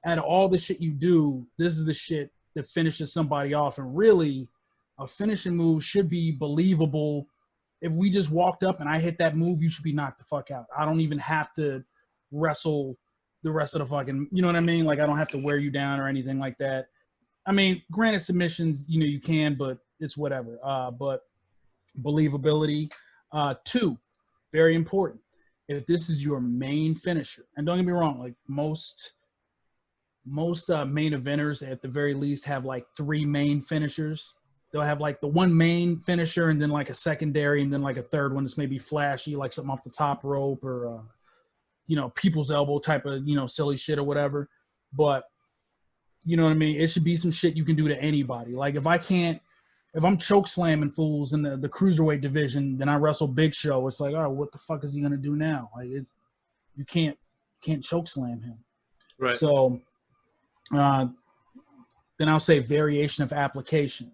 out of all the shit you do, this is the shit that finishes somebody off. And really, a finishing move should be believable. If we just walked up and I hit that move, you should be knocked the fuck out. I don't even have to wrestle the rest of the fucking, you know what I mean? Like I don't have to wear you down or anything like that. I mean, granted submissions, you know, you can, but it's whatever. But believability. 2, very important. If this is your main finisher, and don't get me wrong, like most main eventers at the very least have like 3 main finishers. They'll have like the one main finisher and then like a secondary and then like a third one that's maybe flashy, like something off the top rope or, you know, people's elbow type of, you know, silly shit or whatever. But, you know what I mean? It should be some shit you can do to anybody. Like if I'm choke slamming fools in the cruiserweight division, then I wrestle Big Show. It's like, all right, what the fuck is he going to do now? Like you can't choke slam him. Right. So, then I'll say variation of application.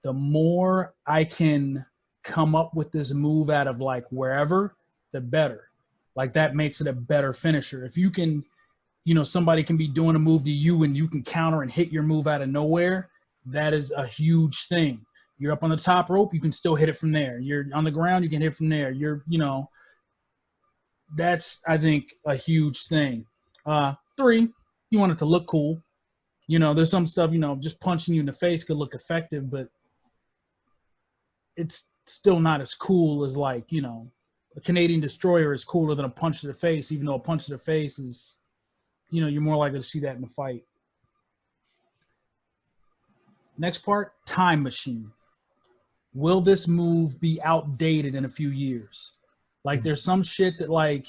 The more I can come up with this move out of like wherever, the better. Like that makes it a better finisher. If you can, you know, somebody can be doing a move to you and you can counter and hit your move out of nowhere, that is a huge thing. You're up on the top rope, you can still hit it from there. You're on the ground, you can hit from there. You're, you know, that's, I think, a huge thing. 3, you want it to look cool. You know, there's some stuff, you know, just punching you in the face could look effective, but it's still not as cool as like, you know, a Canadian destroyer is cooler than a punch to the face, even though a punch to the face is, you know, you're more likely to see that in a fight. Next part, time machine. Will this move be outdated in a few years? Like there's some shit that like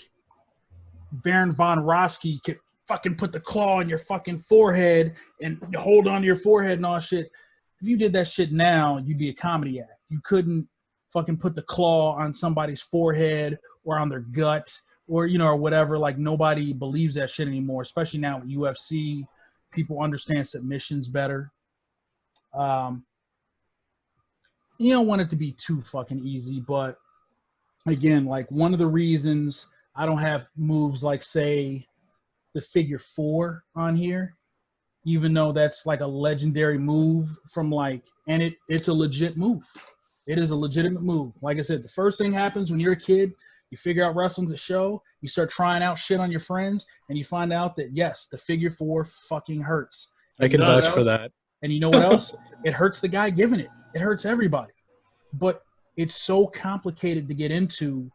Baron von Roski could fucking put the claw in your fucking forehead and hold on to your forehead and all shit. If you did that shit now, you'd be a comedy act. You couldn't fucking put the claw on somebody's forehead or on their gut or, you know, or whatever. Like nobody believes that shit anymore, especially now with UFC. People understand submissions better. You don't want it to be too fucking easy, but again, like one of the reasons I don't have moves like, say, the figure 4 on here, even though that's like a legendary move from like, and it's a legit move. It is a legitimate move. Like I said, the first thing happens when you're a kid, you figure out wrestling's a show, you start trying out shit on your friends, and you find out that, yes, the figure 4 fucking hurts. I can vouch for that. And you know what else? It hurts the guy giving it. It hurts everybody. But it's so complicated to get into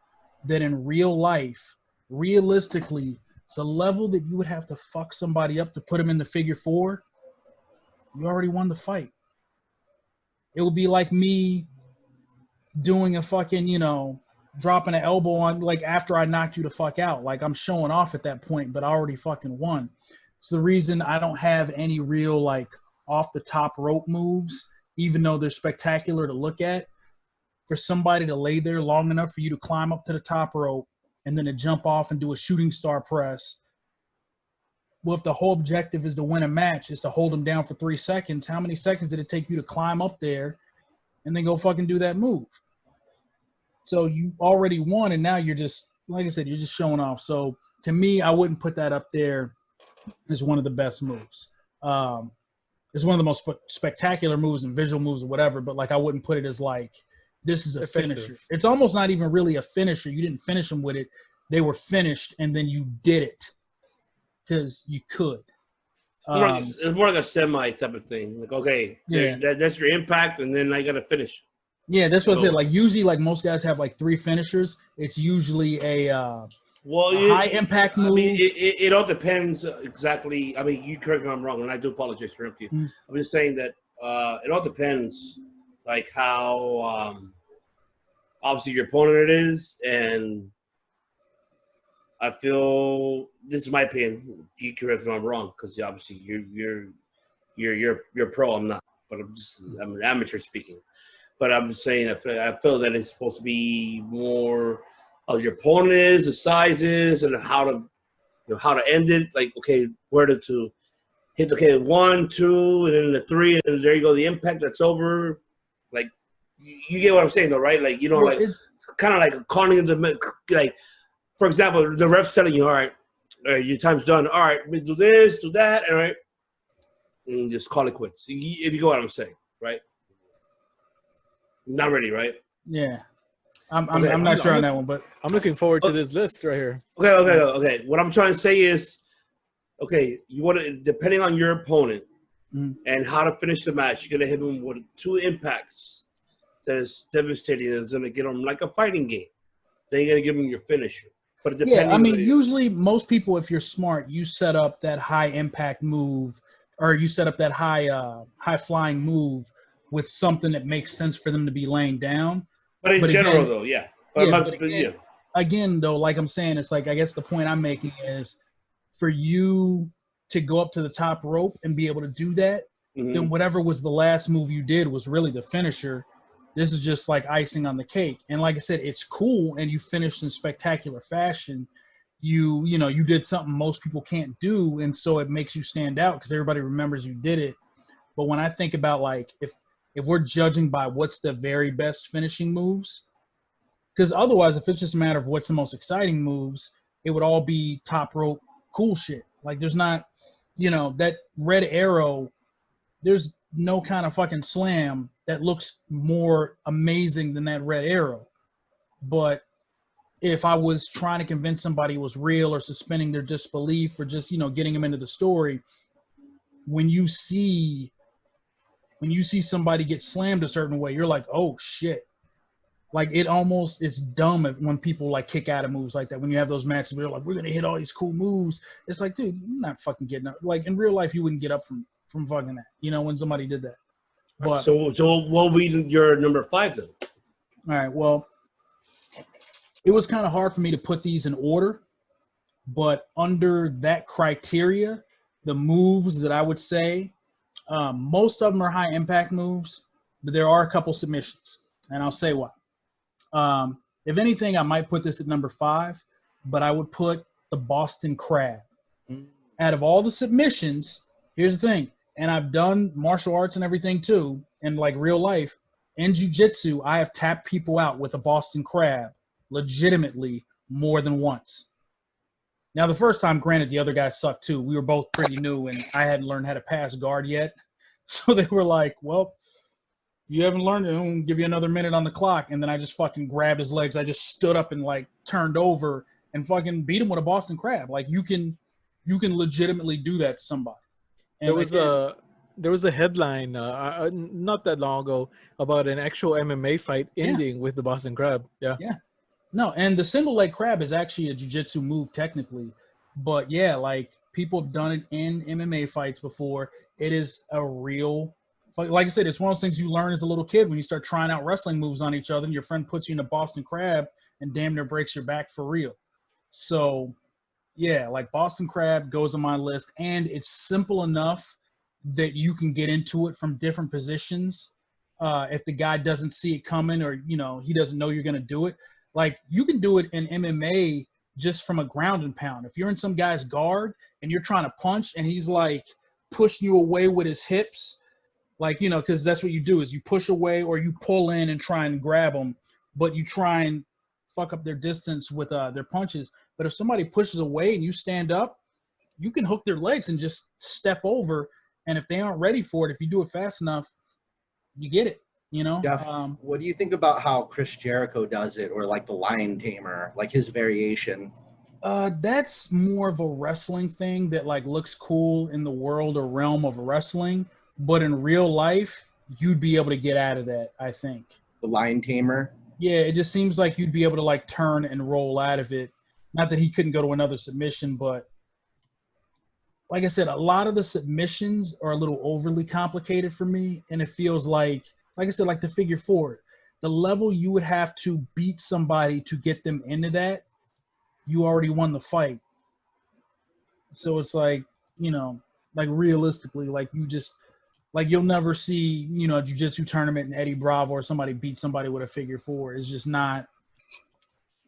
that in real life, realistically, the level that you would have to fuck somebody up to put him in the figure 4, you already won the fight. It would be like me doing a fucking, you know, dropping an elbow on, like after I knocked you the fuck out. Like I'm showing off at that point, but I already fucking won. It's the reason I don't have any real like off the top rope moves, even though they're spectacular to look at. For somebody to lay there long enough for you to climb up to the top rope and then to jump off and do a shooting star press well, if the whole objective is to win a match, is to hold him down for 3 seconds, how many seconds did it take you to climb up there and then go fucking do that move? So you already won, and now you're just, like I said, you're just showing off. So to me, I wouldn't put that up there as one of the best moves. It's one of the most spectacular moves and visual moves or whatever, but like I wouldn't put it as like, this is a finisher. It's almost not even really a finisher. You didn't finish them with it. They were finished, and then you did it because you could. It's more like a semi type of thing. Like, okay, that's your impact, and then I got to finish. Yeah, that's what I said. Like, usually, like, most guys have, like, 3 finishers. It's usually a high-impact move. I mean, it all depends exactly. I mean, you correct me if I'm wrong, and I do apologize for interrupting you. I'm just saying that it all depends, like, how obviously your opponent is, and I feel this is my opinion. You correct me if I'm wrong, because obviously you're pro. I'm not, but I'm an amateur speaking. But I'm just saying, I feel that it's supposed to be more of your opponent is, the sizes, and how to end it. Like, okay, where to hit? Okay, 1, 2, and then the 3, and there you go. The impact that's over. Like, you get what I'm saying, though, right? Like, you know, like kind of like calling the like. For example, the ref's telling you, all right, your time's done. All right, we do this, do that, all right, and just call it quits. If you go what I'm saying, right? Not ready, right? Yeah. I'm not sure on that one, but I'm looking forward to this list right here. Okay. What I'm trying to say is, okay, you want to, depending on your opponent and how to finish the match, you're going to hit them with 2 impacts that is devastating. It's going to get them like a fighting game. Then you're going to give them your finisher. But yeah, I mean, usually most people, if you're smart, you set up that high impact move, or you set up that high flying move with something that makes sense for them to be laying down. But in general, though, yeah. Again, though, like I'm saying, it's like, I guess the point I'm making is for you to go up to the top rope and be able to do that, then whatever was the last move you did was really the finisher. This is just like icing on the cake. And like I said, it's cool, and you finished in spectacular fashion. You did something most people can't do, and so it makes you stand out because everybody remembers you did it. But when I think about, like, if we're judging by what's the very best finishing moves, because otherwise, if it's just a matter of what's the most exciting moves, it would all be top rope cool shit. Like, there's not, that red arrow, there's no kind of fucking slam that looks more amazing than that red arrow. But if I was trying to convince somebody it was real or suspending their disbelief or just, getting them into the story, when you see somebody get slammed a certain way, you're like, oh shit. Like, it's dumb when people like kick out of moves like that. When you have those matches where you're like, we're going to hit all these cool moves. It's like, dude, you're not fucking getting up. Like, in real life, you wouldn't get up from fucking that, when somebody did that. But, so what will be your number 5 then? All right, well, it was kind of hard for me to put these in order, but under that criteria, the moves that I would say, most of them are high impact moves, but there are a couple submissions, and I'll say why. If anything, I might put this at number 5, but I would put the Boston Crab. Out of all the submissions, here's the thing, and I've done martial arts and everything too, and like real life, in jiu-jitsu, I have tapped people out with a Boston Crab legitimately more than once. Now, the first time, granted, the other guy sucked too. We were both pretty new, and I hadn't learned how to pass guard yet. So they were like, well, you haven't learned it. I'm going to give you another minute on the clock. And then I just fucking grabbed his legs. I just stood up and, like, turned over and fucking beat him with a Boston Crab. Like, you can legitimately do that to somebody. And there was a headline not that long ago about an actual MMA fight ending with the Boston Crab. Yeah. No, and the single leg crab is actually a jiu-jitsu move technically. But, yeah, like, people have done it in MMA fights before. It is a real – like I said, it's one of those things you learn as a little kid when you start trying out wrestling moves on each other and your friend puts you in a Boston Crab and damn near breaks your back for real. So, yeah, like Boston Crab goes on my list, and it's simple enough that you can get into it from different positions if the guy doesn't see it coming or, he doesn't know you're going to do it. Like, you can do it in MMA just from a ground and pound. If you're in some guy's guard and you're trying to punch and he's like pushing you away with his hips, like, you know, because that's what you do is you push away or you pull in and try and grab them, but you try and fuck up their distance with their punches. But if somebody pushes away and you stand up, you can hook their legs and just step over. And if they aren't ready for it, if you do it fast enough, you get it, you know? Jeff, what do you think about how Chris Jericho does it, or like the Lion Tamer, like his variation? That's more of a wrestling thing that like looks cool in the world or realm of wrestling, but in real life, you'd be able to get out of that, I think. The Lion Tamer? Yeah, it just seems like you'd be able to like turn and roll out of it. Not that he couldn't go to another submission, but like I said, a lot of the submissions are a little overly complicated for me, and it feels like I said, like the figure four, the level you would have to beat somebody to get them into that, you already won the fight. So it's like, you know, like realistically, like you just, like you'll never see, you know, a jiu-jitsu tournament in Eddie Bravo or somebody beat somebody with a figure four. It's just not,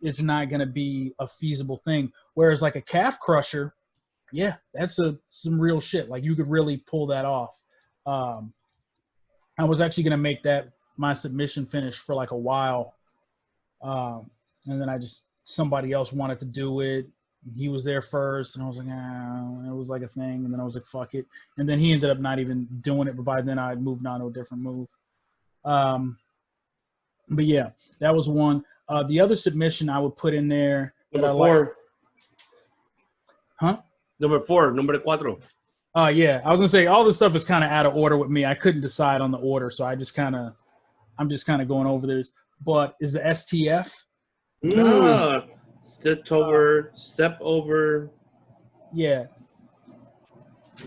it's not going to be a feasible thing. Whereas like a calf crusher, yeah, that's some real shit. Like you could really pull that off. I was actually going to make that my submission finish for like a while. And then somebody else wanted to do it. He was there first, and I was like, it was like a thing. And then I was like, fuck it. And then he ended up not even doing it, but by then I had moved on to a different move. But yeah, that was one. The other submission I would put in there. Number four. Huh? Number four, number cuatro. Yeah, I was gonna say all this stuff is kind of out of order with me. I couldn't decide on the order, so I'm just kind of going over this. But is the STF? Step over. Yeah,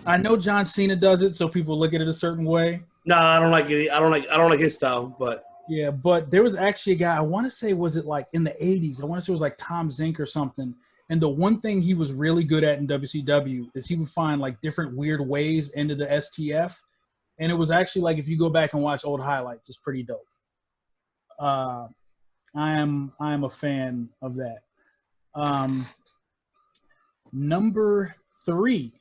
I know John Cena does it, so people look at it a certain way. No, I don't like it. I don't like his style, but yeah, but there was actually a guy. I want to say, was it like in the '80s? I want to say it was like Tom Zink or something. And the one thing he was really good at in WCW is he would find like different weird ways into the STF. And it was actually like, if you go back and watch old highlights, it's pretty dope. I am a fan of that. Number 3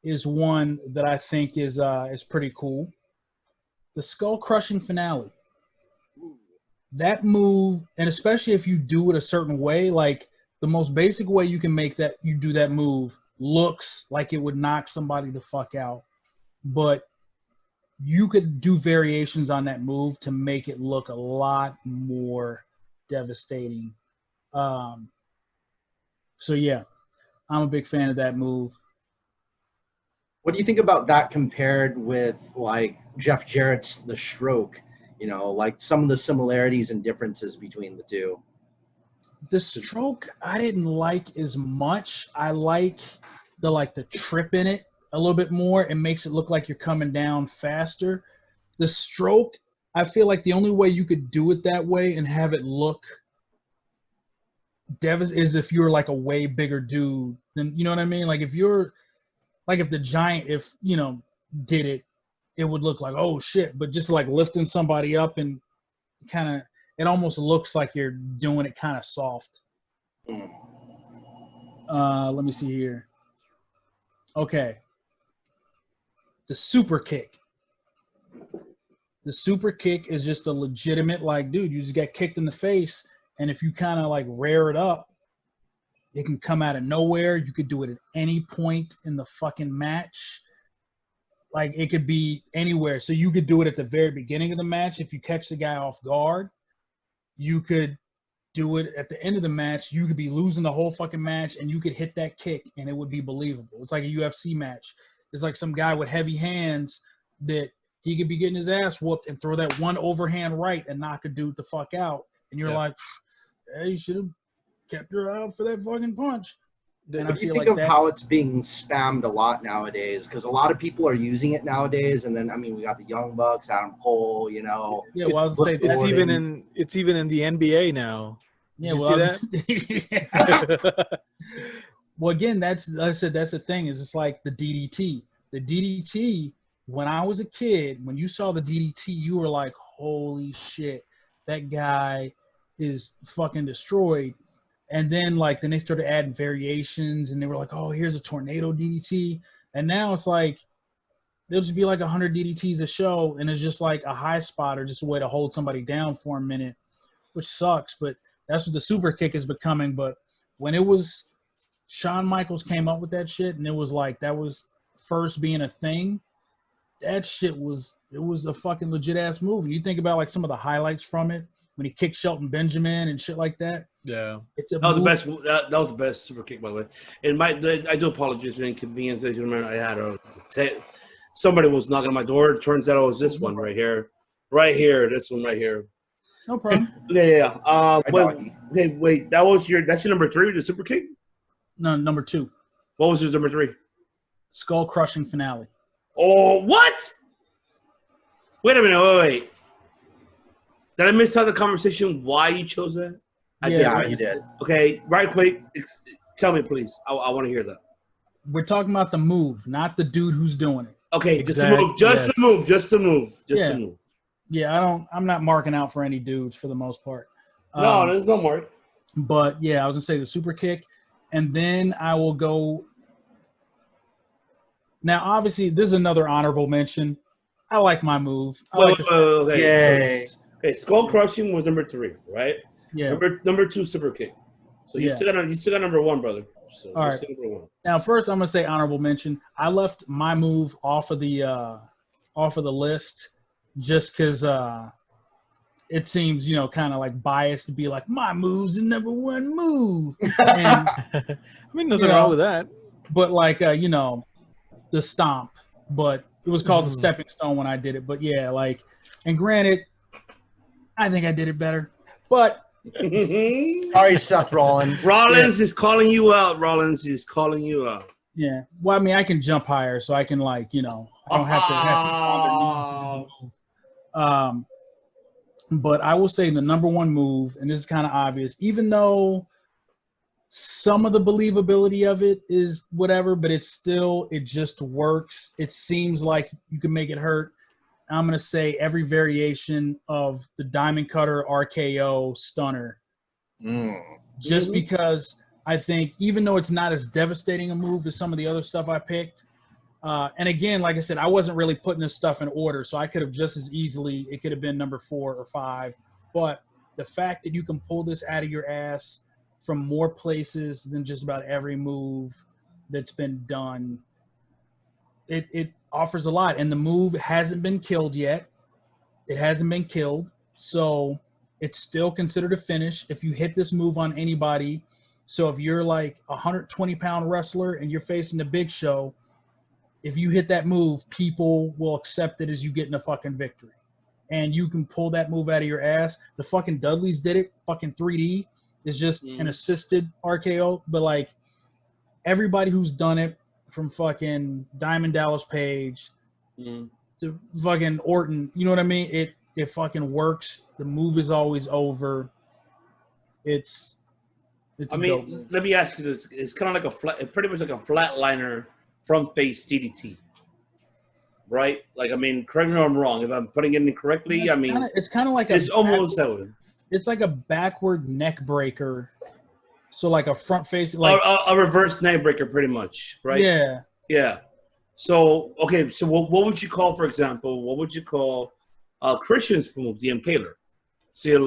is one that I think is pretty cool. The skull crushing finale. That move, and especially if you do it a certain way, like the most basic way you can make that you do that move looks like it would knock somebody the fuck out, but you could do variations on that move to make it look a lot more devastating. So yeah, I'm a big fan of that move. What do you think about that compared with like Jeff Jarrett's The Stroke? You know, like some of the similarities and differences between the two. The stroke I didn't like as much. I like the trip in it a little bit more. It makes it look like you're coming down faster. The stroke, I feel like the only way you could do it that way and have it look devastating is if you're like a way bigger dude than, you know what I mean? Like if you're like, if the Giant, if you know, did it, it would look like, oh shit. But just like lifting somebody up and kind of, it almost looks like you're doing it kind of soft. Let me see here. Okay. The super kick. The super kick is just a legitimate, like, dude, you just get kicked in the face, and if you kind of like rear it up, it can come out of nowhere. You could do it at any point in the fucking match. Like, it could be anywhere. So you could do it at the very beginning of the match if you catch the guy off guard. You could do it at the end of the match. You could be losing the whole fucking match, and you could hit that kick, and it would be believable. It's like a UFC match. It's like some guy with heavy hands that he could be getting his ass whooped and throw that one overhand right and knock a dude the fuck out. And you're like, hey, you should have kept your eye out for that fucking punch. What do you think of how it's being spammed a lot nowadays? Because a lot of people are using it nowadays, and then I mean, we got the Young Bucks, Adam Cole, you know. Yeah, well, it's even in the NBA now. Yeah, Did you see that? Well, again, that's the thing is it's like the DDT. The DDT. When I was a kid, when you saw the DDT, you were like, "Holy shit, that guy is fucking destroyed." And then like then they started adding variations, and they were like, oh, here's a tornado DDT, and now it's like there'll just be like 100 DDTs a show, and it's just like a high spot or just a way to hold somebody down for a minute, which sucks. But that's what the super kick is becoming. But when it was Shawn Michaels came up with that shit, and it was like that was first being a thing. That shit was a fucking legit ass move. And you think about like some of the highlights from it when he kicked Shelton Benjamin and shit like that. Yeah, It's a That was the move. best. That was the best super kick, by the way. And I do apologize for the inconvenience, ladies and gentlemen. I had somebody was knocking on my door. It turns out it was this one right here, this one right here. No problem. Yeah. Wait. That's your number 3, the super kick. No, number 2, What was your number 3? skull crushing finale. Oh, what? Wait a minute. Wait. Did I miss out the conversation? Why you chose that? I did. Yeah, Right? you did. Okay, right quick. Tell me, please. I want to hear that. We're talking about the move, not the dude who's doing it. Okay, Exact- just to move. Yeah, I'm not marking out for any dudes for the most part. No, there's no more. But yeah, I was gonna say the super kick, and then I will go. Now, obviously, this is another honorable mention. I like my move. Okay. Yay. Okay, skull crushing was number 3, right? Yeah. Number 2, super kick. So you still got number 1, brother. So All right. number 1. Now, first, I'm gonna say honorable mention. I left my move off of the list just because it seems kind of like biased to be like my move's the number 1 move. And I mean, nothing wrong with that. but like the stomp, but it was called the stepping stone when I did it. But yeah, like, and granted, I think I did it better, but Sorry, Seth Rollins. Rollins is calling you out. Rollins is calling you out. yeah. Well, I mean, I can jump higher, so I can I don't have to. But I will say the number 1 move, and this is kind of obvious, even though some of the believability of it is whatever, but it just works. It seems like you can make it hurt. I'm going to say every variation of the Diamond Cutter RKO stunner. Just because I think even though it's not as devastating a move as some of the other stuff I picked, and again, like I said, I wasn't really putting this stuff in order, so I could have just as easily, it could have been number 4 or 5. But the fact that you can pull this out of your ass from more places than just about every move that's been done, it offers a lot. And the move hasn't been killed yet. It hasn't been killed. So it's still considered a finish if you hit this move on anybody. So if you're like a 120-pound wrestler and you're facing the Big Show, if you hit that move, people will accept it as you getting a fucking victory. And you can pull that move out of your ass. The fucking Dudleys did it. Fucking 3D is just an assisted RKO. But like everybody who's done it, from fucking Diamond Dallas Page to fucking Orton, you know what I mean? It fucking works. The move is always over. It's I mean, let me ask you this: it's kind of like pretty much like a flatliner front face DDT, right? Like, I mean, correct me if I'm wrong. If I'm putting it in correctly, it's kind of like it's almost that way. It's like a backward neck breaker. So like a front face, like a reverse neck breaker, pretty much, right? Yeah. Yeah. So okay, so what would you call, for example, Christian's move, the Impaler? So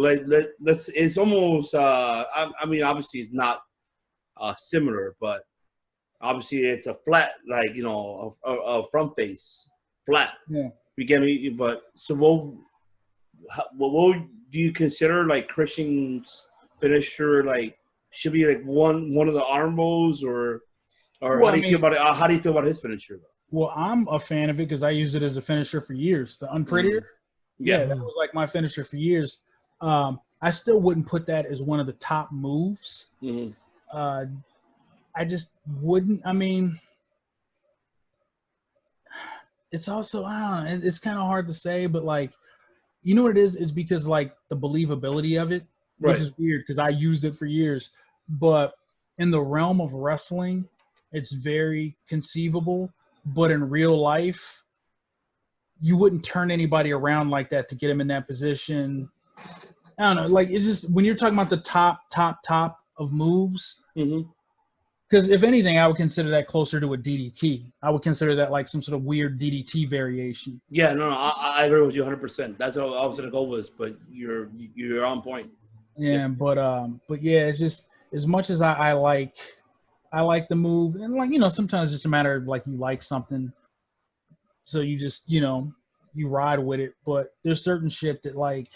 let's. It's almost. I mean, obviously, it's not similar, but obviously, it's a flat, like a front face flat. Yeah. You get me? But so what do you consider like Christian's finisher? Like, should be like one of the arm rolls, or how do you feel about it? How do you feel about his finisher though? Well, I'm a fan of it because I used it as a finisher for years. The Unprettier, yeah, that was like my finisher for years. I still wouldn't put that as one of the top moves. I just wouldn't. I mean, it's also, I don't know, it's kind of hard to say, but like, you know what it is? It's because like the believability of it, which is weird because I used it for years. But in the realm of wrestling, it's very conceivable. But in real life, you wouldn't turn anybody around like that to get him in that position. I don't know. Like, it's just when you're talking about the top of moves. Mm-hmm. Because if anything, I would consider that closer to a DDT. I would consider that like some sort of weird DDT variation. Yeah, no, I agree with you 100%. That's what I was gonna go with, but you're on point. Yeah, but yeah, it's just as much as I like the move, and like sometimes it's just a matter of like you like something, so you just you ride with it. But there's certain shit that like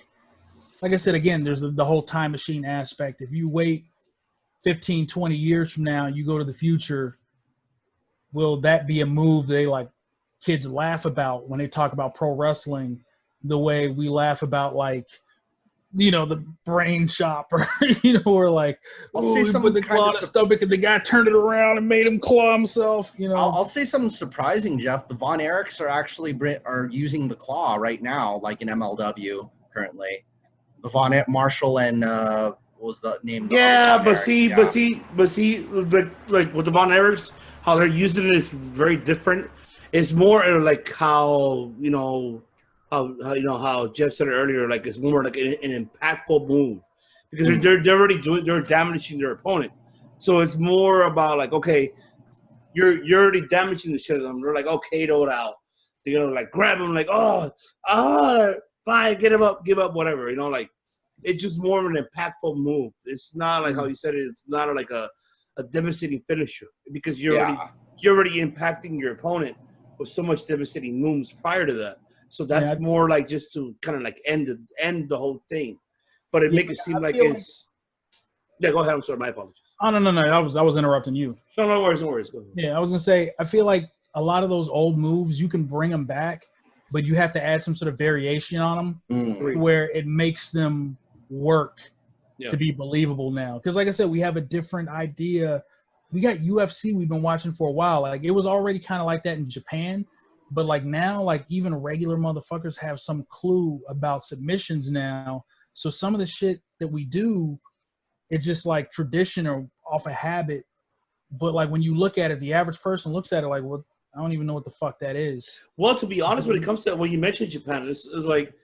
I said again, there's the whole time machine aspect. If you wait 15, 20 years from now, you go to the future, will that be a move they like kids laugh about when they talk about pro wrestling the way we laugh about like the brain chop or or like I'll say put the claw in the stomach and the guy turned it around and made him claw himself. I'll say something surprising, Jeff. The Von Erichs are actually using the claw right now, like in MLW currently. The Von Marshall and what was the name? Yeah, but see, like with the Von Erichs, how they're using it is very different. It's more like how how Jeff said it earlier. Like it's more like an impactful move because they're damaging their opponent. So it's more about like, okay, you're already damaging the shit of them. They're like, okay, throw it out. They're gonna like grab them like, fine, get him up, give up, whatever. Like. It's just more of an impactful move. It's not like how you said it. It's not like a devastating finisher because you're already impacting your opponent with so much devastating moves prior to that. So that's more like just to kind of like end the whole thing. But it makes it seem like it's. Yeah, go ahead. I'm sorry. My apologies. Oh no! I was interrupting you. No worries. Go ahead. Yeah, I was gonna say I feel like a lot of those old moves you can bring them back, but you have to add some sort of variation on them where it makes them work to be believable now. Because like I said, we have a different idea. We got UFC we've been watching for a while. Like it was already kind of like that in Japan, but like now, like even regular motherfuckers have some clue about submissions now. So some of the shit that we do, it's just like tradition or off a habit. But like when you look at it, the average person looks at it like, well, I don't even know what the fuck that is. Well, to be honest, when it comes to when you mentioned Japan, it's like,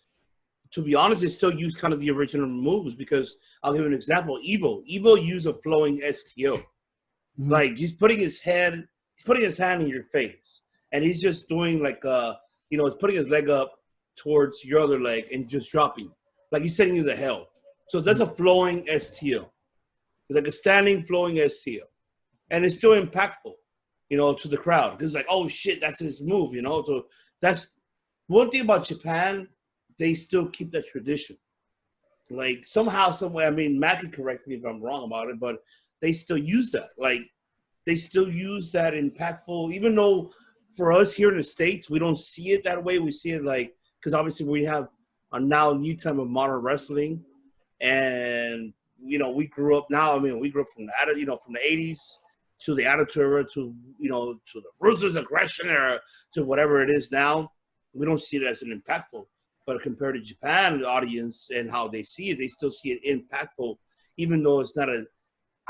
to be honest, they still use kind of the original moves because I'll give you an example. Evo used a flowing STO. Mm-hmm. Like he's putting his hand in your face, and he's just doing like he's putting his leg up towards your other leg and just dropping, like he's sending you to hell. So that's a flowing STO. It's like a standing flowing STO, and it's still impactful, to the crowd because like, oh shit, that's his move, So that's one thing about Japan. They still keep that tradition. Like somehow, some way. I mean, Matt can correct me if I'm wrong about it, but they still use that. Like they still use that impactful, even though for us here in the States, we don't see it that way. We see it like because obviously we have a now new time of modern wrestling, and we grew up now. I mean, we grew up from from the '80s to the Attitude Era to to the Ruthless Aggression Era to whatever it is now. We don't see it as an impactful. But compared to Japan, the audience and how they see it, they still see it impactful, even though it's not a.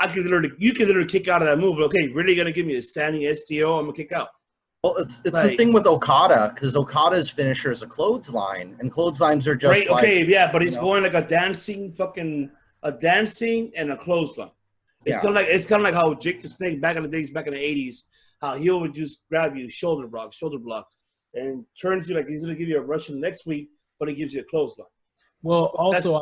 You can literally kick out of that move. Okay, really gonna give me a standing STO? I'm gonna kick out. Well, it's like, the thing with Okada because Okada's finisher is a clothesline, and clotheslines are just but he's going like a dancing and a clothesline. It's kind of like how Jake the Snake back in the days, back in the '80s, how he would just grab you shoulder block, and turns you like he's gonna give you a Russian next week. But he gives you a clothesline. Well, also,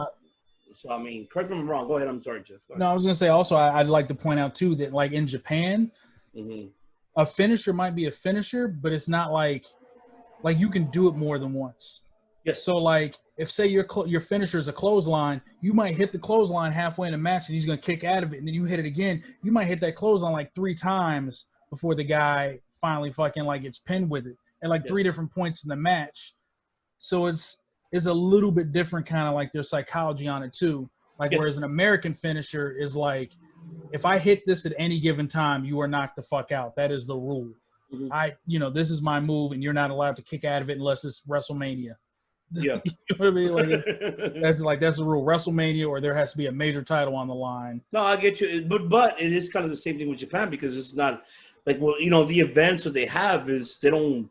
correct me if I'm wrong. Go ahead. I'm sorry, Jeff. No, I was going to say also, I'd like to point out too that like in Japan, a finisher might be a finisher, but it's not like you can do it more than once. Yes. So like if say your finisher is a clothesline, you might hit the clothesline halfway in the match and he's going to kick out of it, and then you hit it again. You might hit that clothesline like 3 times before the guy finally fucking like gets pinned with it at like 3 different points in the match. So it's a little bit different kind of like their psychology on it too. Like whereas an American finisher is like, if I hit this at any given time, you are knocked the fuck out. That is the rule. Mm-hmm. This is my move and you're not allowed to kick out of it unless it's WrestleMania. Yeah. You know what I mean? That's the rule. WrestleMania or there has to be a major title on the line. No, I get you. But it is kind of the same thing with Japan because it's not like, the events that they have is they don't.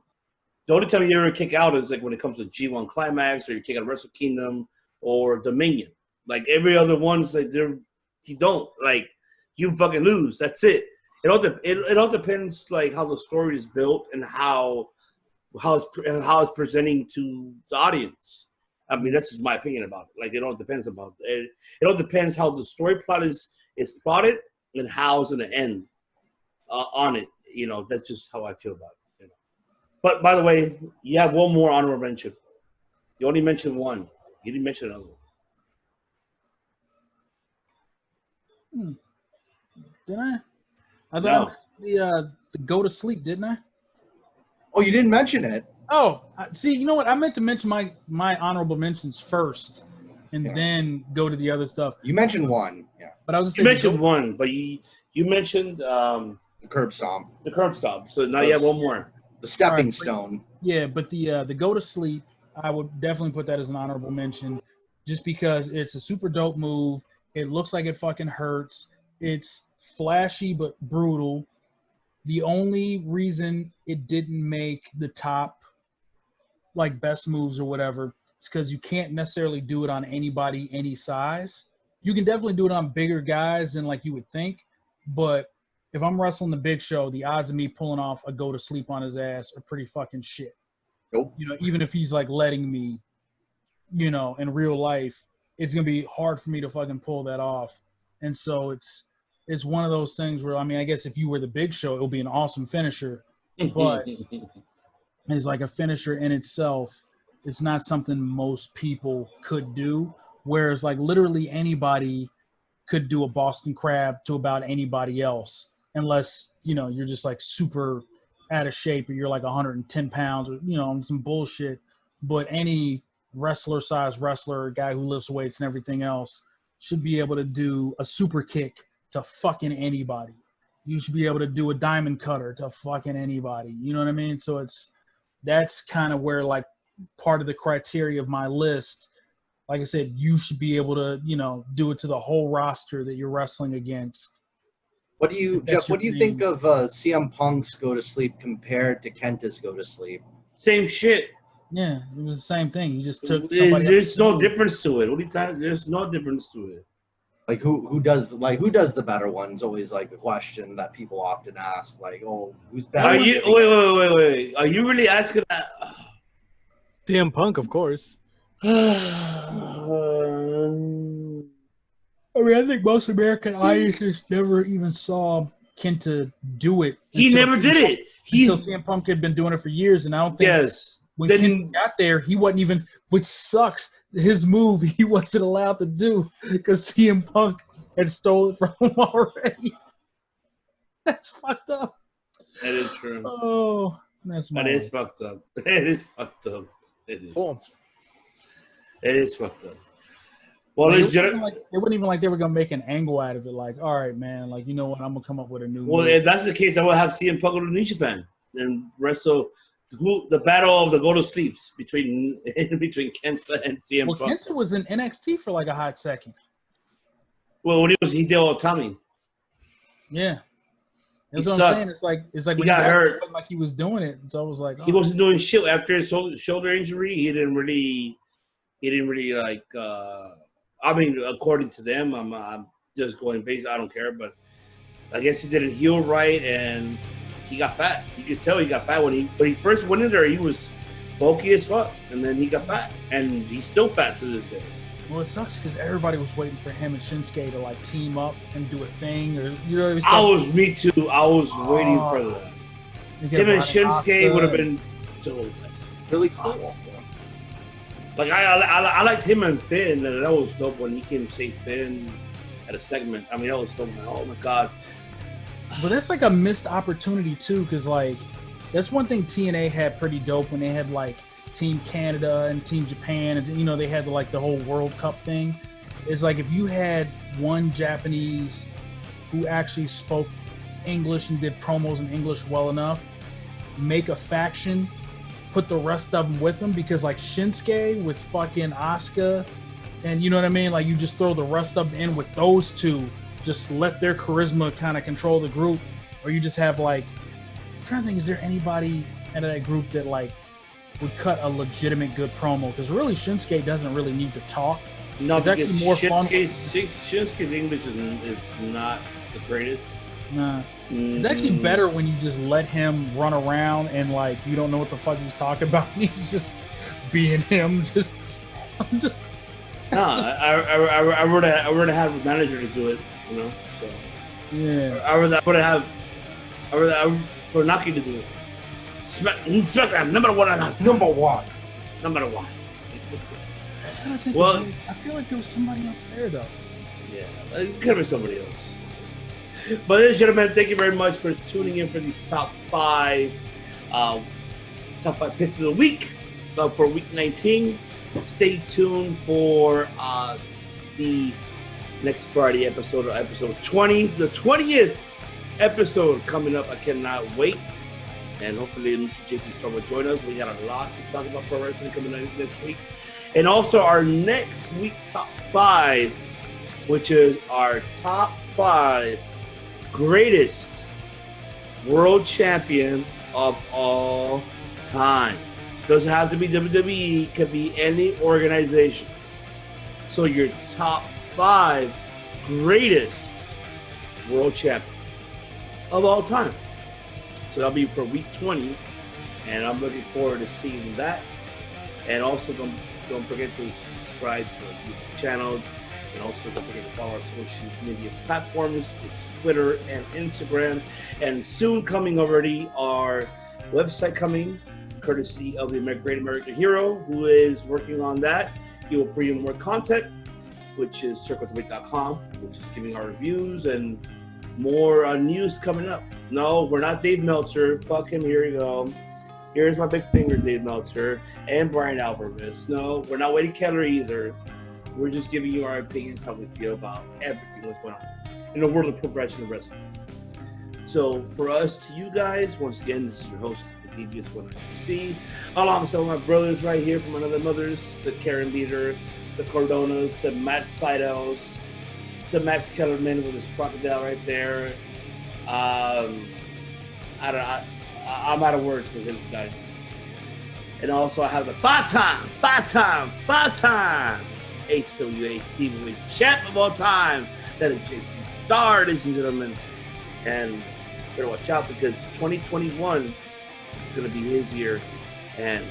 The only time you ever kick out is like when it comes to G1 Climax or you kick out Wrestle Kingdom or Dominion. Like every other one's like you don't like you fucking lose. That's it. It all depends like how the story is built and how it's presenting to the audience. I mean, that's just my opinion about it. Like, it all depends about it. It all depends how the story plot is plotted and how it's going to end on it. You know, that's just how I feel about it. You know? But by the way, you have one more honorable mention. You only mentioned one. You didn't mention another one. Didn't I? I thought the go to sleep, didn't I? Oh, you didn't mention it. Oh, see, you know what? I meant to mention my honorable mentions first, and then go to the other stuff. You mentioned one, yeah. But I was you mentioned one, but you mentioned the curb stomp. The curb stomp. So now you have one more. The stepping stone. Yeah, but the go to sleep, I would definitely put that as an honorable mention, just because it's a super dope move. It looks like it fucking hurts. It's flashy but brutal. The only reason it didn't make the top, like, best moves or whatever, is because you can't necessarily do it on anybody any size. You can definitely do it on bigger guys than like you would think, but if I'm wrestling the Big Show, the odds of me pulling off a go to sleep on his ass are pretty fucking shit. Nope. You know, even if he's like letting me, you know, in real life, it's gonna be hard for me to fucking pull that off. And so it's one of those things where, I mean, I guess if you were the Big Show, it would be an awesome finisher, but it's like a finisher in itself. It's not something most people could do. Whereas like literally anybody could do a Boston Crab to about anybody else, unless, you know, you're just like super out of shape or you're like 110 pounds or, you know, some bullshit. But any wrestler-sized wrestler, guy who lifts weights and everything else, should be able to do a super kick to fucking anybody. You should be able to do a diamond cutter to fucking anybody. You know what I mean? So that's kind of where, like, part of the criteria of my list, like I said, you should be able to, you know, do it to the whole roster that you're wrestling against. What do you, Jeff, what do you think of CM Punk's go to sleep compared to Kenta's go to sleep? Same shit. Yeah, it was the same thing. You just took There's no difference to it. There's no difference to it. Like who does the better one's always like the question that people often ask. Like, oh, who's better? Wait. Are you really asking that? CM Punk, of course. I mean, I think most American audiences never even saw Kenta do it. He never did it. Until CM Punk had been doing it for years, and I don't think when Kenta got there, he wasn't even, which sucks. His move he wasn't allowed to do because CM Punk had stole it from him already. That's fucked up. That is true. Oh, that is fucked up. It is fucked up. It is. Cool. It is fucked up. Well, it wasn't even like they were gonna make an angle out of it. Like, all right, man. Like, you know what? I'm gonna come up with a new. Well, if that's the case, I would have CM Punk go to New Japan and wrestle the battle of the go to sleeps between Kenta and CM Punk. Well, Kenta was in NXT for like a hot second. Well, when he did all Tommy. Yeah. That's what I'm saying. It's like he when got hurt. Like he was doing it. So I was like, he wasn't doing shit after his shoulder injury. He didn't really like. I mean, according to them, I'm just going based. I don't care, but I guess he didn't heal right, and he got fat. You could tell he got fat when he first went in there. He was bulky as fuck, and then he got fat, and he's still fat to this day. Well, it sucks because everybody was waiting for him and Shinsuke to like team up and do a thing, or you know. Me too. I was waiting for that. Him and Shinsuke would have been dope. Really cool. Like I liked him and Finn. And that was dope when he came to say Finn at a segment. I mean, that was dope. Oh my god. But that's like a missed opportunity too, because like that's one thing TNA had pretty dope when they had like Team Canada and Team Japan, and you know they had like the whole World Cup thing. Is like if you had one Japanese who actually spoke English and did promos in English well enough, make a faction, put the rest of them with them, because like Shinsuke with fucking Asuka, and you know what I mean, like you just throw the rest of them in with those two, just let their charisma kind of control the group, or you just have like, I'm trying to think, is there anybody out of that group that like would cut a legitimate good promo? Because really Shinsuke doesn't really need to talk. No, It's because actually more fun. Shinsuke's English is not the greatest. Nah. It's actually better when you just let him run around and like you don't know what the fuck he's talking about. He's just being him. Nah, I would have a manager to do it, you know. So Yeah. I would have for Naki to do it. SmackDown number one announcer. Number one. Number one. Well, I feel like there was somebody else there though. Yeah, it could have been somebody else. But ladies and gentlemen, thank you very much for tuning in for these top five picks of the week for week 19. Stay tuned for the next Friday episode, or episode 20, the 20th episode coming up. I cannot wait. And hopefully Mr. JT Storm will join us. We got a lot to talk about pro wrestling coming up next week. And also our next week top five, which is our top five greatest world champion of all time. Doesn't have to be WWE, could be any organization. So your top five greatest world champion of all time. So that'll be for week 20, and I'm looking forward to seeing that. And also don't forget to subscribe to our YouTube channels, and also don't forget to follow our social media platforms, which is Twitter and Instagram. And soon coming already, our website coming, courtesy of the Great American Hero, who is working on that. He will bring you more content, which is circletheweight.com, which is giving our reviews and more news coming up. No, we're not Dave Meltzer. Fuck him. Here you go. Here's my big finger, Dave Meltzer and Brian Alvarez. No, we're not Wade Keller either. We're just giving you our opinions, how we feel about everything that's going on in the world of professional wrestling. So for us to you guys, once again, this is your host, the Devious One IWC, alongside my brothers right here from another mothers, the Karen Beater, the Cordonas, the Matt Seidels, the Max Kellerman with his crocodile right there. I'm out of words with this guy. And also I have the five-time HWA TV champ of all time. That is JP Star, ladies and gentlemen. And better watch out because 2021 is going to be his year. And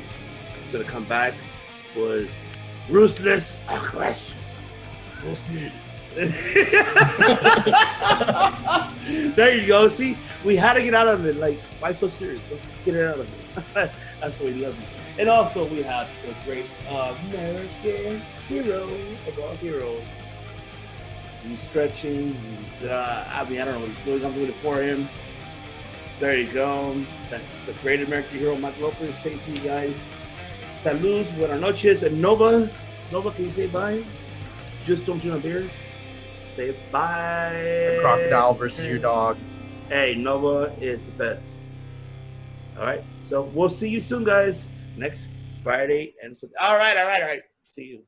he's going to come back with ruthless aggression. There you go. See, we had to get out of it. Like, why so serious? Get it out of it. That's why we love you. And also, we have the great American hero of all heroes. He's stretching. He's, I don't know. He's doing something for him. There you go. That's the great American hero, Mike Lopez, saying to you guys, saludos, buenas noches, and Novas. Nova, can you say bye? Just don't drink a beer. Say bye. The crocodile versus your dog. Hey, Nova is the best. All right. So we'll see you soon, guys. Next Friday and Sunday. All right. See you.